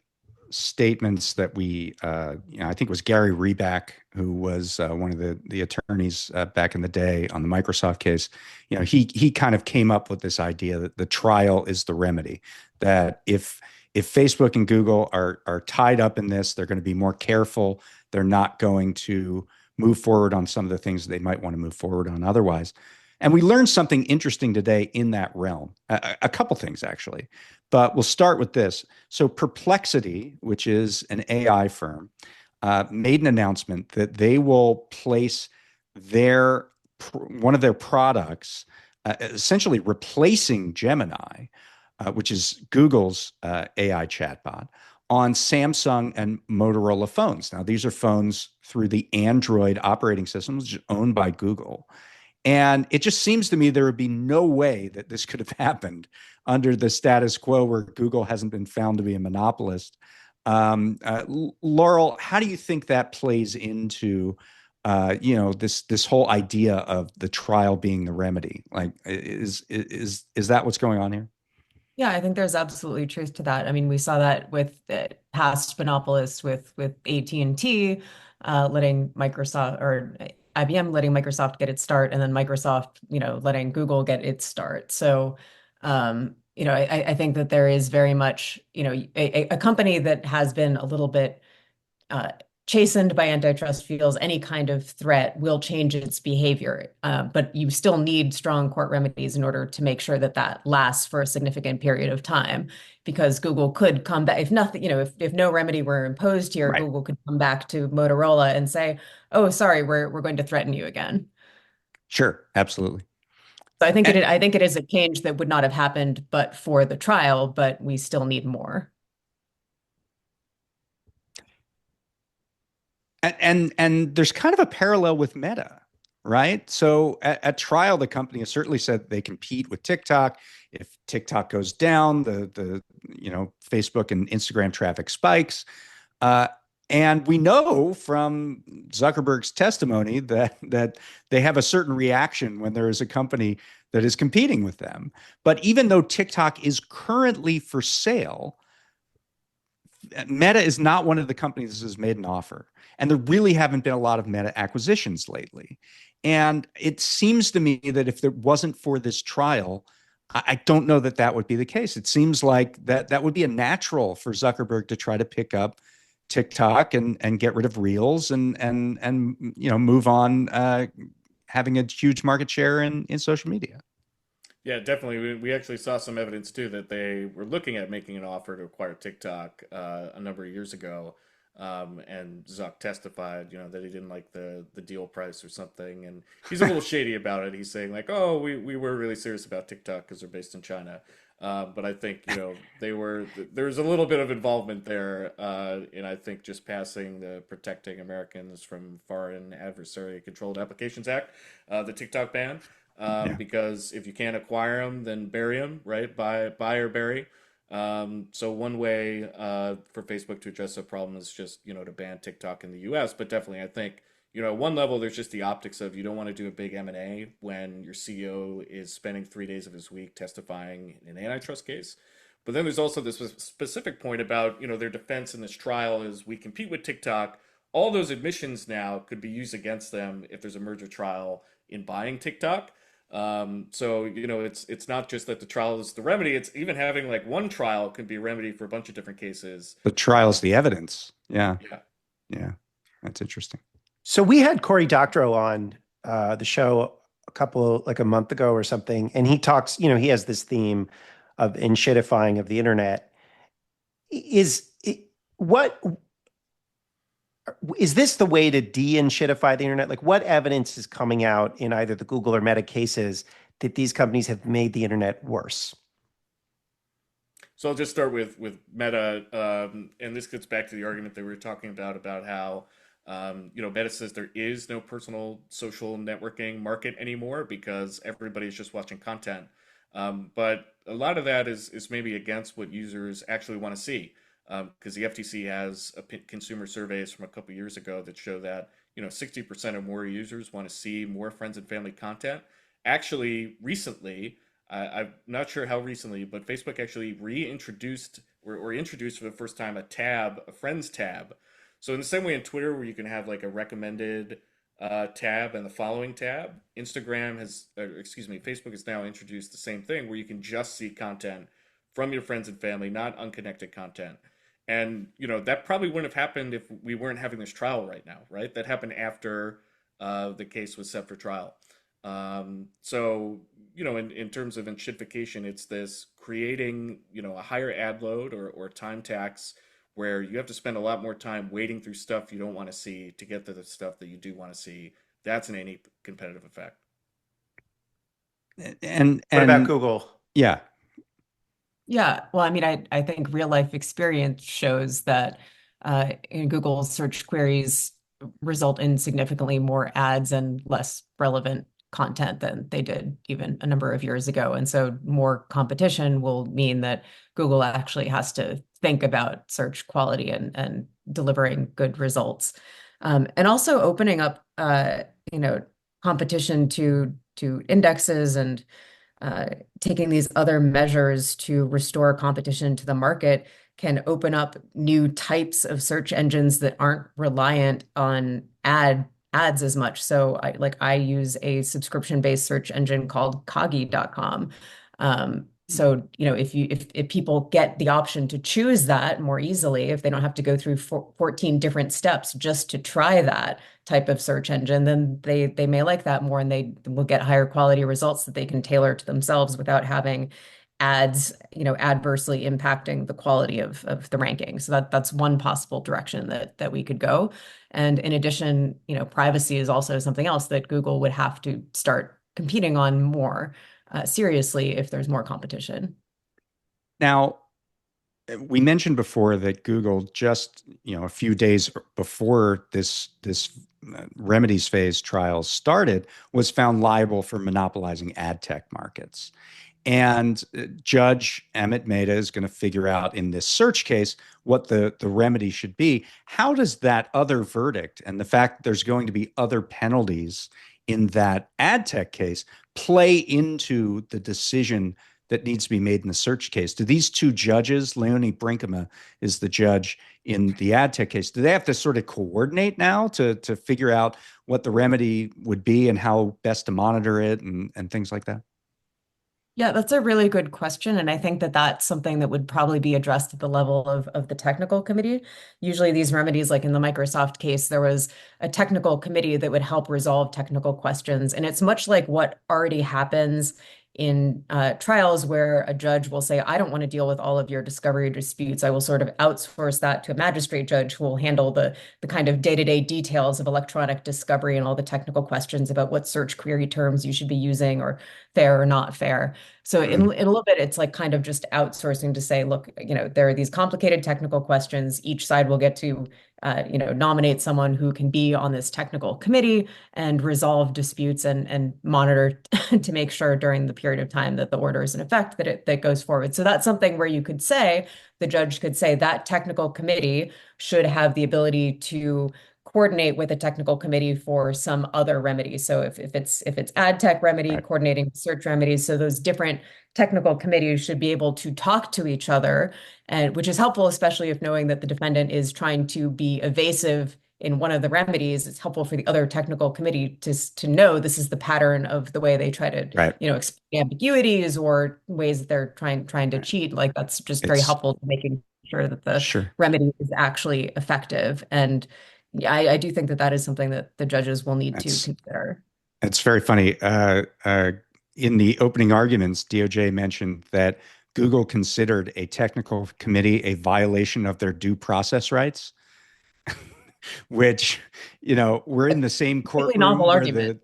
statements that I think it was Gary Reback, who was one of the attorneys back in the day on the Microsoft case. He kind of came up with this idea that the trial is the remedy. That if Facebook and Google are tied up in this, they're going to be more careful. They're not going to move forward on some of the things they might want to move forward on otherwise. And we learned something interesting today in that realm. A couple things actually, but we'll start with this. So Perplexity, which is an AI firm, made an announcement that they will place their one of their products, essentially replacing Gemini, which is Google's AI chatbot, on Samsung and Motorola phones. Now, these are phones through the Android operating system, which is owned by Google. And it just seems to me there would be no way that this could have happened under the status quo where Google hasn't been found to be a monopolist. Laurel, how do you think that plays into this whole idea of the trial being the remedy? Like, is that what's going on here? Yeah, I think there's absolutely truth to that. I mean, we saw that with past monopolists with AT&T letting Microsoft or IBM letting Microsoft get its start, and then Microsoft, letting Google get its start. So, I think that there is very much, a company that has been a little bit uh, chastened by antitrust feels any kind of threat will change its behavior. But you still need strong court remedies in order to make sure that that lasts for a significant period of time, because Google could come back if nothing, if no remedy were imposed here, Right. Google could come back to Motorola and say, "Oh, sorry, we're going to threaten you again." Sure, absolutely. So And, I think it is a change that would not have happened but for the trial, but we still need more. and there's kind of a parallel with Meta, right? So at trial, the company has certainly said they compete with TikTok. If TikTok goes down, the Facebook and Instagram traffic spikes. Uh, and we know from Zuckerberg's testimony that they have a certain reaction when there is a company that is competing with them. But even though TikTok is currently for sale, Meta is not one of the companies that has made an offer. And there really haven't been a lot of Meta acquisitions lately. And it seems to me that if there wasn't for this trial, I don't know that that would be the case. It seems like that would be a natural for Zuckerberg to try to pick up TikTok and get rid of Reels and move on, having a huge market share in social media. Yeah, definitely. We actually saw some evidence too that they were looking at making an offer to acquire TikTok a number of years ago. And Zuck testified, that he didn't like the deal price or something, and he's a little shady about it. He's saying like, "Oh, we were really serious about TikTok because they're based in China." But I think there was a little bit of involvement there, and I think just passing the Protecting Americans from Foreign Adversary Controlled Applications Act, the TikTok ban. Yeah. Because if you can't acquire them, then bury them, right? Buy or bury. So one way for Facebook to address the problem is just to ban TikTok in the U.S. But definitely, I think at one level there's just the optics of you don't want to do a big M&A when your CEO is spending 3 days of his week testifying in an antitrust case. But then there's also this specific point about their defense in this trial is we compete with TikTok. All those admissions now could be used against them if there's a merger trial in buying TikTok. So it's not just that the trial is the remedy. It's even having like one trial could be a remedy for a bunch of different cases. The trial's the evidence. Yeah. Yeah. Yeah. That's interesting. So we had Cory Doctorow on the show like a month ago or something, and he talks, he has this theme of enshittifying of the internet. What is this the way to de-enshittify the internet? Like, what evidence is coming out in either the Google or Meta cases that these companies have made the internet worse? So I'll just start with Meta, and this gets back to the argument that we were talking about how Meta says there is no personal social networking market anymore because everybody's just watching content. But a lot of that is maybe against what users actually want to see. because the FTC has consumer surveys from a couple years ago that show that 60% of more users want to see more friends and family content. Actually, recently, I'm not sure how recently, but Facebook actually reintroduced or introduced for the first time a friends tab. So in the same way in Twitter, where you can have like a recommended tab and the following tab, Facebook has now introduced the same thing where you can just see content from your friends and family, not unconnected content. And that probably wouldn't have happened if we weren't having this trial right now, right? That happened after the case was set for trial. So in terms of enshittification, it's this creating a higher ad load or time tax where you have to spend a lot more time wading through stuff you don't want to see to get to the stuff that you do want to see. That's an anti-competitive effect. And what about Google? Yeah. Yeah, well, I mean, I think real life experience shows that in Google search queries result in significantly more ads and less relevant content than they did even a number of years ago. And so more competition will mean that Google actually has to think about search quality and delivering good results. And also opening up, competition to indexes and taking these other measures to restore competition to the market can open up new types of search engines that aren't reliant on ads as much. So I use a subscription-based search engine called Kagi.com. So, if people get the option to choose that more easily, if they don't have to go through 14 different steps just to try that type of search engine, then they may like that more and they will get higher quality results that they can tailor to themselves without having ads, adversely impacting the quality of the ranking. So that's one possible direction that we could go. And in addition, privacy is also something else that Google would have to start competing on more seriously if there's more competition. Now, we mentioned before that Google just a few days before this remedies phase trial started was found liable for monopolizing ad tech markets. And Judge Emmett Mehta is going to figure out in this search case what the remedy should be. How does that other verdict and the fact that there's going to be other penalties in that ad tech case play into the decision that needs to be made in the search case? Do these two judges, Leonie Brinkema is the judge in the ad tech case, do they have to sort of coordinate now to figure out what the remedy would be and how best to monitor it and things like that? Yeah, that's a really good question. And I think that that's something that would probably be addressed at the level of the technical committee. Usually these remedies, like in the Microsoft case, there was a technical committee that would help resolve technical questions. And it's much like what already happens in trials where a judge will say, I don't want to deal with all of your discovery disputes. I will sort of outsource that to a magistrate judge who will handle the kind of day-to-day details of electronic discovery and all the technical questions about what search query terms you should be using or fair or not fair. So in a little bit, it's like kind of just outsourcing to say, look, there are these complicated technical questions. Each side will get to nominate someone who can be on this technical committee and resolve disputes and monitor to make sure during the period of time that the order is in effect that goes forward. So that's something where you could say, the judge could say that technical committee should have the ability to coordinate with a technical committee for some other remedy. So if it's ad tech remedy, Right. coordinating search remedies, so those different technical committees should be able to talk to each other, and which is helpful, especially if knowing that the defendant is trying to be evasive in one of the remedies. It's helpful for the other technical committee to know this is the pattern of the way they try to Right. explain ambiguities or ways that they're trying to cheat. Like that's just very It's helpful to making sure that the sure. remedy is actually effective. And yeah, I do think that that is something that the judges will need to consider. It's very funny. In the opening arguments, DOJ mentioned that Google considered a technical committee a violation of their due process rights, which, we're in the same Really novel courtroom where argument.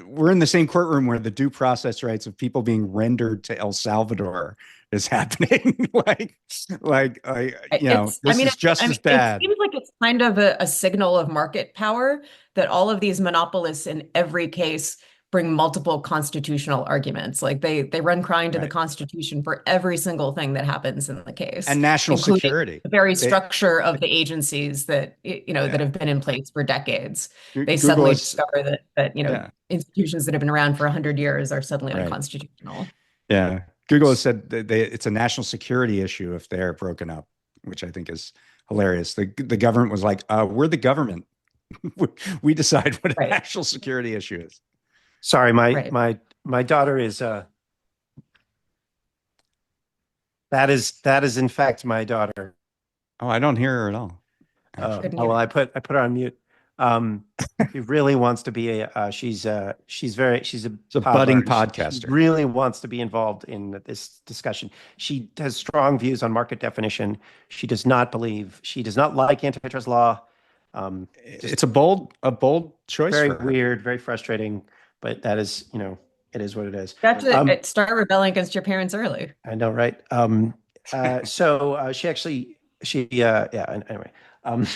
we're in the same courtroom where the due process rights of people being rendered to El Salvador is happening. This is just as It bad. seems like it's kind of a signal of market power that all of these monopolists in every case bring multiple constitutional arguments. Like they run crying to the Right. Constitution for every single thing that happens in the case, And national including security. the very structure of the agencies that that have been in place for decades. They Google suddenly is, discover that yeah, institutions that have been around for 100 years are suddenly right. unconstitutional. Yeah. Google has said that it's a national security issue if they're broken up, which I think is hilarious. The government was like, we're the government. We decide what a Right. national security issue is. Sorry, Right. my daughter is that is in fact my daughter. Oh, I don't hear her at all. Couldn't Well, either. I put her on mute. She really wants to be she's a budding toddler. She podcaster. really wants to be involved in this discussion. She has strong views on market definition. She does not like antitrust law. It's a bold choice Very for her. weird, very frustrating, but that is, it is what it is. You have to start rebelling against your parents early. I know, right? So anyway, I want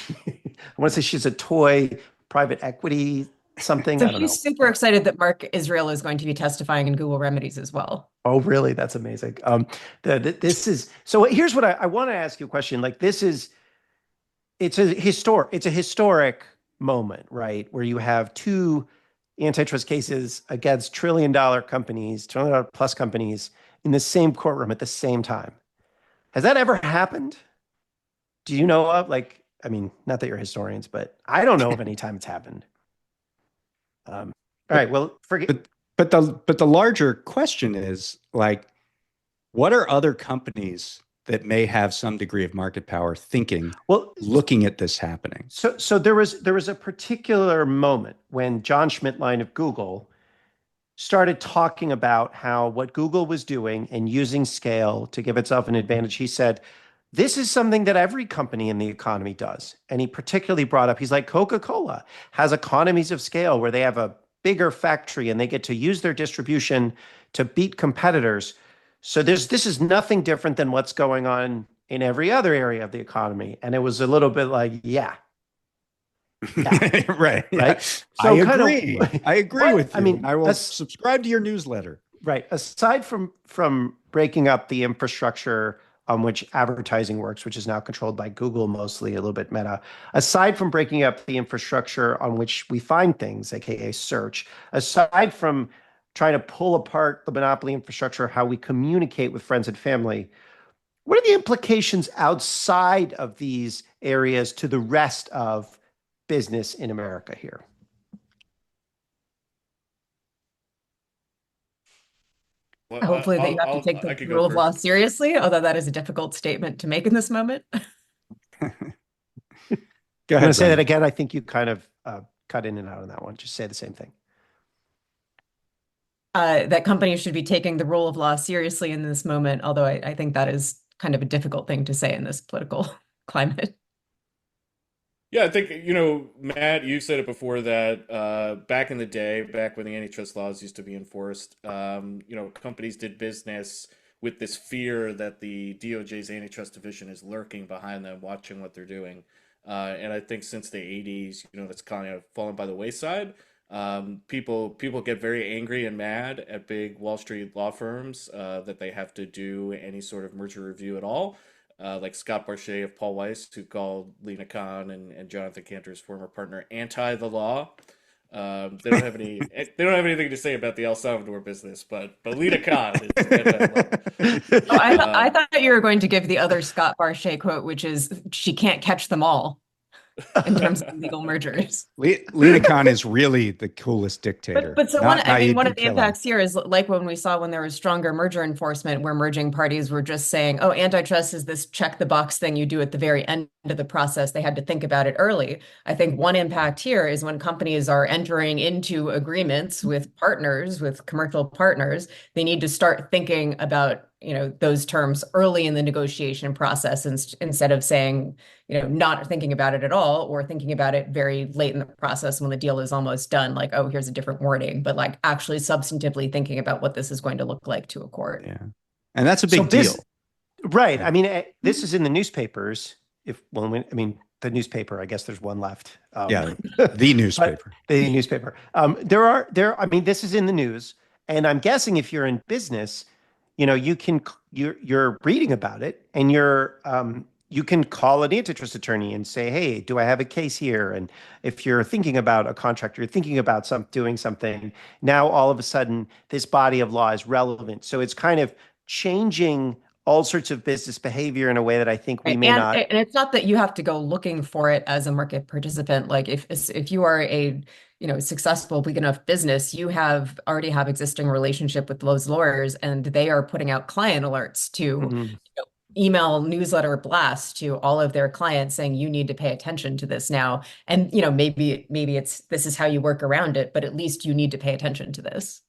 to say she's a toy private equity something. So I don't know. she's super excited that Mark Israel is going to be testifying in Google Remedies as well. Oh, really? That's amazing. This is, so here's what I want to ask you a question. Like it's a historic moment, right? Where you have two antitrust cases against trillion-dollar companies, trillion-dollar-plus companies in the same courtroom at the same time. Has that ever happened? Do you know of, not that you're historians, but I don't know of any time it's happened. All right, well, forget. But the larger question is, like, what are other companies that may have some degree of market power looking at this happening? So there was a particular moment when John Schmidtlein of Google started talking about how what Google was doing and using scale to give itself an advantage. He said, this is something that every company in the economy does. And he particularly brought up, he's like, Coca-Cola has economies of scale where they have a bigger factory and they get to use their distribution to beat competitors. So this is nothing different than what's going on in every other area of the economy. And it was a little bit like, yeah. Right. Yeah. Right. So I agree with you. I mean, I will subscribe to your newsletter. Right. Aside from breaking up the infrastructure on which advertising works, which is now controlled by Google mostly, a little bit Meta, aside from breaking up the infrastructure on which we find things, aka search, aside from trying to pull apart the monopoly infrastructure, how we communicate with friends and family, what are the implications outside of these areas to the rest of business in America here? Well, Hopefully that you have to take the rule of law seriously, although that is a difficult statement to make in this moment. Go I'm ahead. going to say that again. I think you kind of cut in and out on that one. Just say the same thing. That companies should be taking the rule of law seriously in this moment, although I think that is kind of a difficult thing to say in this political climate. Yeah, I think, Matt, you said it before that back in the day, back when the antitrust laws used to be enforced, companies did business with this fear that the DOJ's antitrust division is lurking behind them, watching what they're doing. And I think since the 80s, that's kind of fallen by the wayside. People get very angry and mad at big Wall Street law firms that they have to do any sort of merger review at all. Like Scott Barchet of Paul Weiss, who called Lena Khan and Jonathan Cantor's former partner anti the law. They don't have anything to say about the El Salvador business, but Lena Khan is anti-law. I thought you were going to give the other Scott Barchet quote, which is she can't catch them all in terms of legal mergers. Lena Khan is really the coolest dictator. But so one of the impacts here is like when there was stronger merger enforcement, where merging parties were just saying, oh, antitrust is this check the box thing you do at the very end of the process. They had to think about it early. I think one impact here is when companies are entering into agreements with partners, with commercial partners, they need to start thinking about those terms early in the negotiation process instead of saying, not thinking about it at all, or thinking about it very late in the process when the deal is almost done, like, oh, here's a different wording, but like actually substantively thinking about what this is going to look like to a court. Yeah. And that's a big deal. Right. I mean, this is in the newspapers. The the newspaper. I guess there's one left. Yeah, the newspaper. The newspaper. I mean, this is in the news, and I'm guessing if you're in business, you're reading about it, and you can call an antitrust attorney and say, hey, do I have a case here? And if you're thinking about a contract, you're thinking about doing something, now all of a sudden this body of law is relevant. So it's kind of changing all sorts of business behavior in a way that I think we may not. And it's not that you have to go looking for it as a market participant. Like if you are a successful big enough business, you already have existing relationship with those lawyers, and they are putting out client alerts to email newsletter blast to all of their clients saying you need to pay attention to this now. And maybe this is how you work around it, but at least you need to pay attention to this.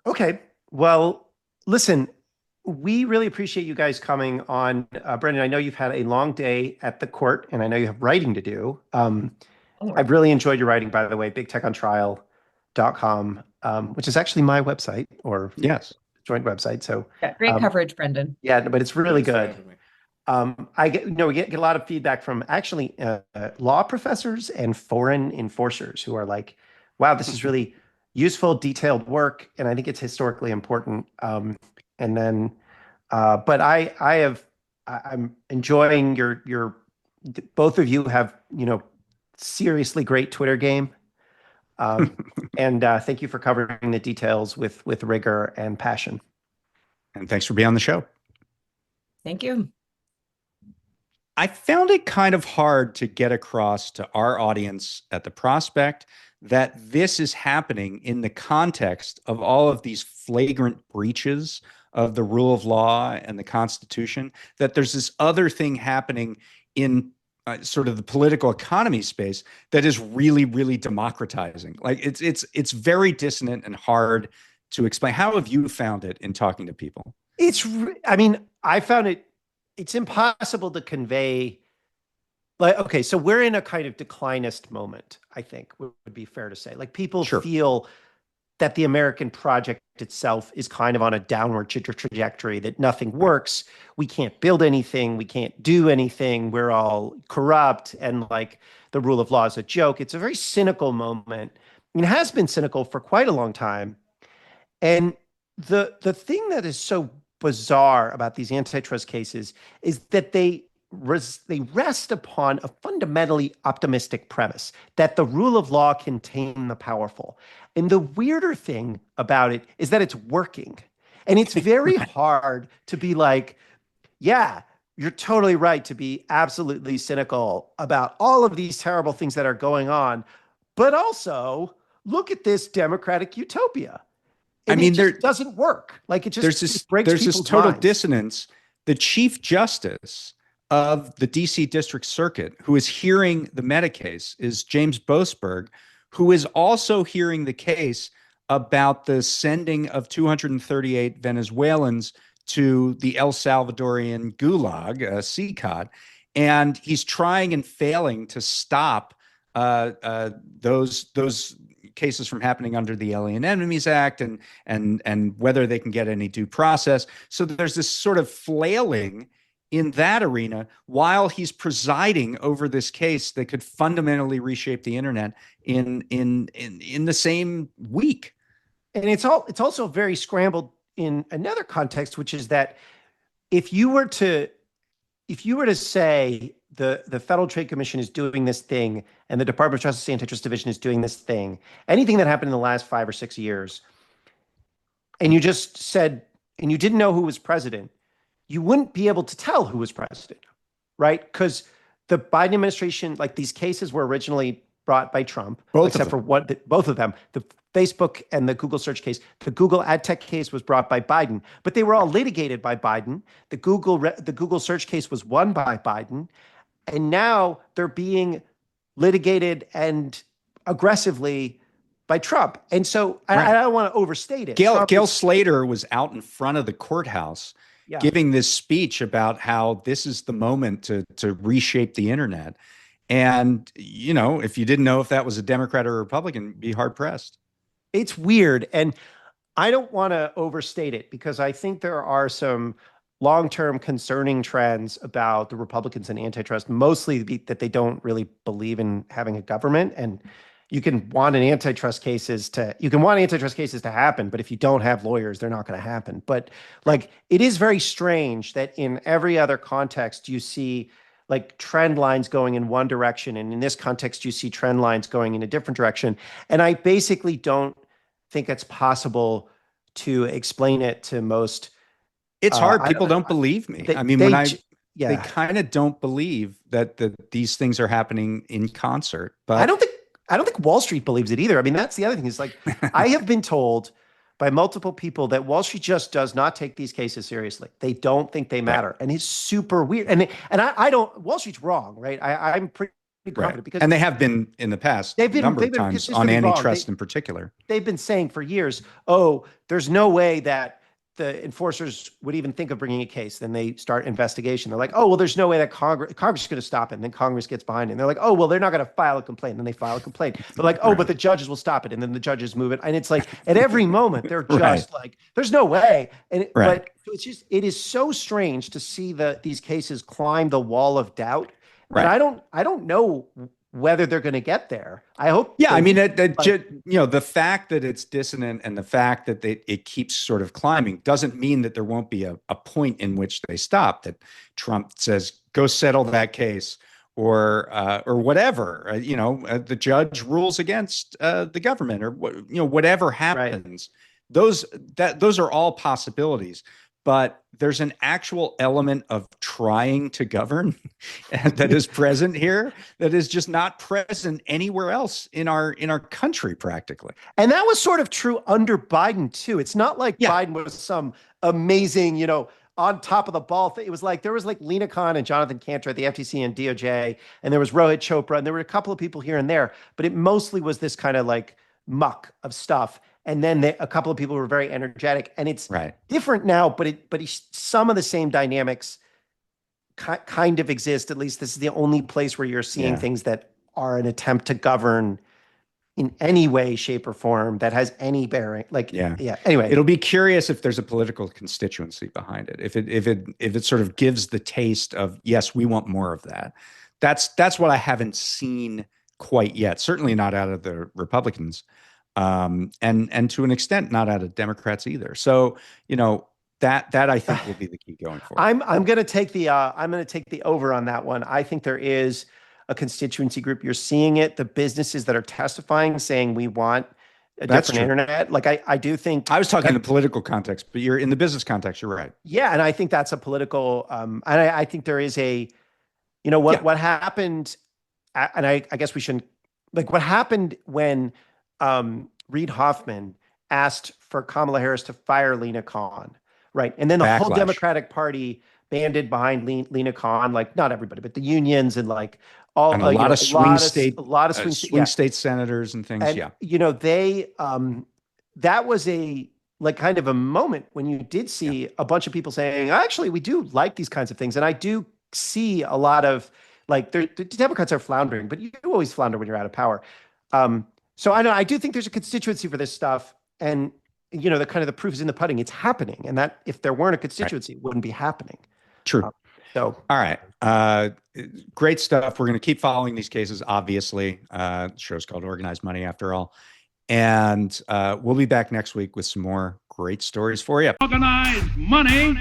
Okay. Well, listen, we really appreciate you guys coming on. Brendan, I know you've had a long day at the court, and I know you have writing to do. I've really enjoyed your writing, by the way, bigtechontrial.com, which is actually my website, or yes, joint website. So yeah, great coverage, Brendan. Yeah, but it's really good. We get a lot of feedback from actually law professors and foreign enforcers who are like, wow, this is really useful, detailed work, and I think it's historically important. But I'm enjoying your both of you have seriously great Twitter game, and thank you for covering the details with rigor and passion. And thanks for being on the show. Thank you. I found it kind of hard to get across to our audience at the Prospect that this is happening in the context of all of these flagrant breaches of the rule of law and the Constitution, that there's this other thing happening in sort of the political economy space that is really, really democratizing. Like it's very dissonant and hard to explain. How have you found it in talking to people? I found it's impossible to convey. Like, okay, so we're in a kind of declinist moment, I think would be fair to say. Like people feel that the American project itself is kind of on a downward trajectory, that nothing works. We can't build anything. We can't do anything. We're all corrupt, and like the rule of law is a joke. It's a very cynical moment. It has been cynical for quite a long time. And the thing that is so bizarre about these antitrust cases is that they rest upon a fundamentally optimistic premise that the rule of law can tame the powerful. And the weirder thing about it is that it's working. And it's very hard to be like, yeah, you're totally right to be absolutely cynical about all of these terrible things that are going on. But also, look at this democratic utopia. And it just doesn't work. Like it just breaks people's this total minds. Dissonance. The Chief Justice of the DC District Circuit, who is hearing the Meta case, is James Boasberg, who is also hearing the case about the sending of 238 Venezuelans to the El Salvadorian Gulag, CCOT, and he's trying and failing to stop those cases from happening under the Alien Enemies Act and whether they can get any due process. So there's this sort of flailing in that arena while he's presiding over this case that could fundamentally reshape the internet in the same week. And it's also very scrambled in another context, which is that if you were to say the Federal Trade Commission is doing this thing and the Department of Justice Antitrust Division is doing this thing, anything that happened in the last 5 or 6 years, and you just said, and you didn't know who was president, you wouldn't be able to tell who was president, right? Because the Biden administration, like these cases were originally brought by Trump, both of them, the Facebook and the Google search case. The Google ad tech case was brought by Biden, but they were all litigated by Biden. The Google search case was won by Biden, and now they're being litigated and aggressively by Trump. And so I don't want to overstate it. Gail Slater was out in front of the courthouse giving this speech about how this is the moment to reshape the internet. And, if you didn't know if that was a Democrat or a Republican, be hard pressed. It's weird. And I don't want to overstate it because I think there are some long-term concerning trends about the Republicans and antitrust, mostly that they don't really believe in having a government. And you can want antitrust cases to happen, but if you don't have lawyers, they're not going to happen. But like, it is very strange that in every other context you see like trend lines going in one direction, and in this context you see trend lines going in a different direction. And I basically don't think it's possible to explain it to most. It's hard. People don't believe me. I mean, they kind of don't believe that these things are happening in concert. But I don't think Wall Street believes it either. I mean, that's the other thing is like, I have been told by multiple people that Wall Street just does not take these cases seriously. They don't think they matter. Right. And it's super weird. And I don't, Wall Street's wrong, right? I'm pretty confident because. And they have been in the past a number of times on antitrust in particular. They've been saying for years, oh, there's no way that the enforcers would even think of bringing a case. Then they start investigation. They're like, oh, well, there's no way that Congress is going to stop it. And then Congress gets behind it. And they're like, oh, well, they're not going to file a complaint. And then they file a complaint. They're like, oh, but the judges will stop it. And then the judges move it. And it's like, at every moment, they're just like, there's no way. And but it's just, it is so strange to see these cases climb the wall of doubt. Right. And I don't know whether they're going to get there. I hope. Yeah, I mean, the fact that it's dissonant and the fact that it keeps sort of climbing doesn't mean that there won't be a point in which they stop. That Trump says, "Go settle that case," or whatever. The judge rules against the government, or whatever happens. Right. Those are all possibilities. But there's an actual element of trying to govern that is present here that is just not present anywhere else in our country practically. And that was sort of true under Biden too. It's not like Biden was some amazing, on top of the ball thing. It was like there was like Lena Khan and Jonathan Cantor at the FTC and DOJ, and there was Rohit Chopra, and there were a couple of people here and there, but it mostly was this kind of like muck of stuff. And then a couple of people were very energetic, and it's different now, but some of the same dynamics kind of exist. At least this is the only place where you're seeing things that are an attempt to govern in any way, shape, or form that has any bearing. Anyway, it'll be curious if there's a political constituency behind it. If it sort of gives the taste of, yes, we want more of that. That's what I haven't seen quite yet. Certainly not out of the Republicans. And to an extent, not out of Democrats either. So, that I think will be the key going forward. I'm going to take the over on that one. I think there is a constituency group. You're seeing it. The businesses that are testifying saying we want a different internet. Like I do think I was talking in the political context, but you're in the business context. You're right. Yeah, and I think that's a political. And I think there is a, what happened, and I guess we shouldn't like what happened when. Reid Hoffman asked for Kamala Harris to fire Lena Khan, right? And then the whole Democratic Party banded behind Lena Khan, like not everybody, but the unions and like all and a lot of swing state senators and things. And, they that was a like kind of a moment when you did see a bunch of people saying, actually, we do like these kinds of things, and I do see a lot of like the Democrats are floundering, but you always flounder when you're out of power. So I do think there's a constituency for this stuff, and the proof is in the pudding. It's happening, and that if there weren't a constituency, it wouldn't be happening. True. All right, great stuff. We're going to keep following these cases. Obviously, the show's called Organized Money, after all, and we'll be back next week with some more great stories for you. Organized Money.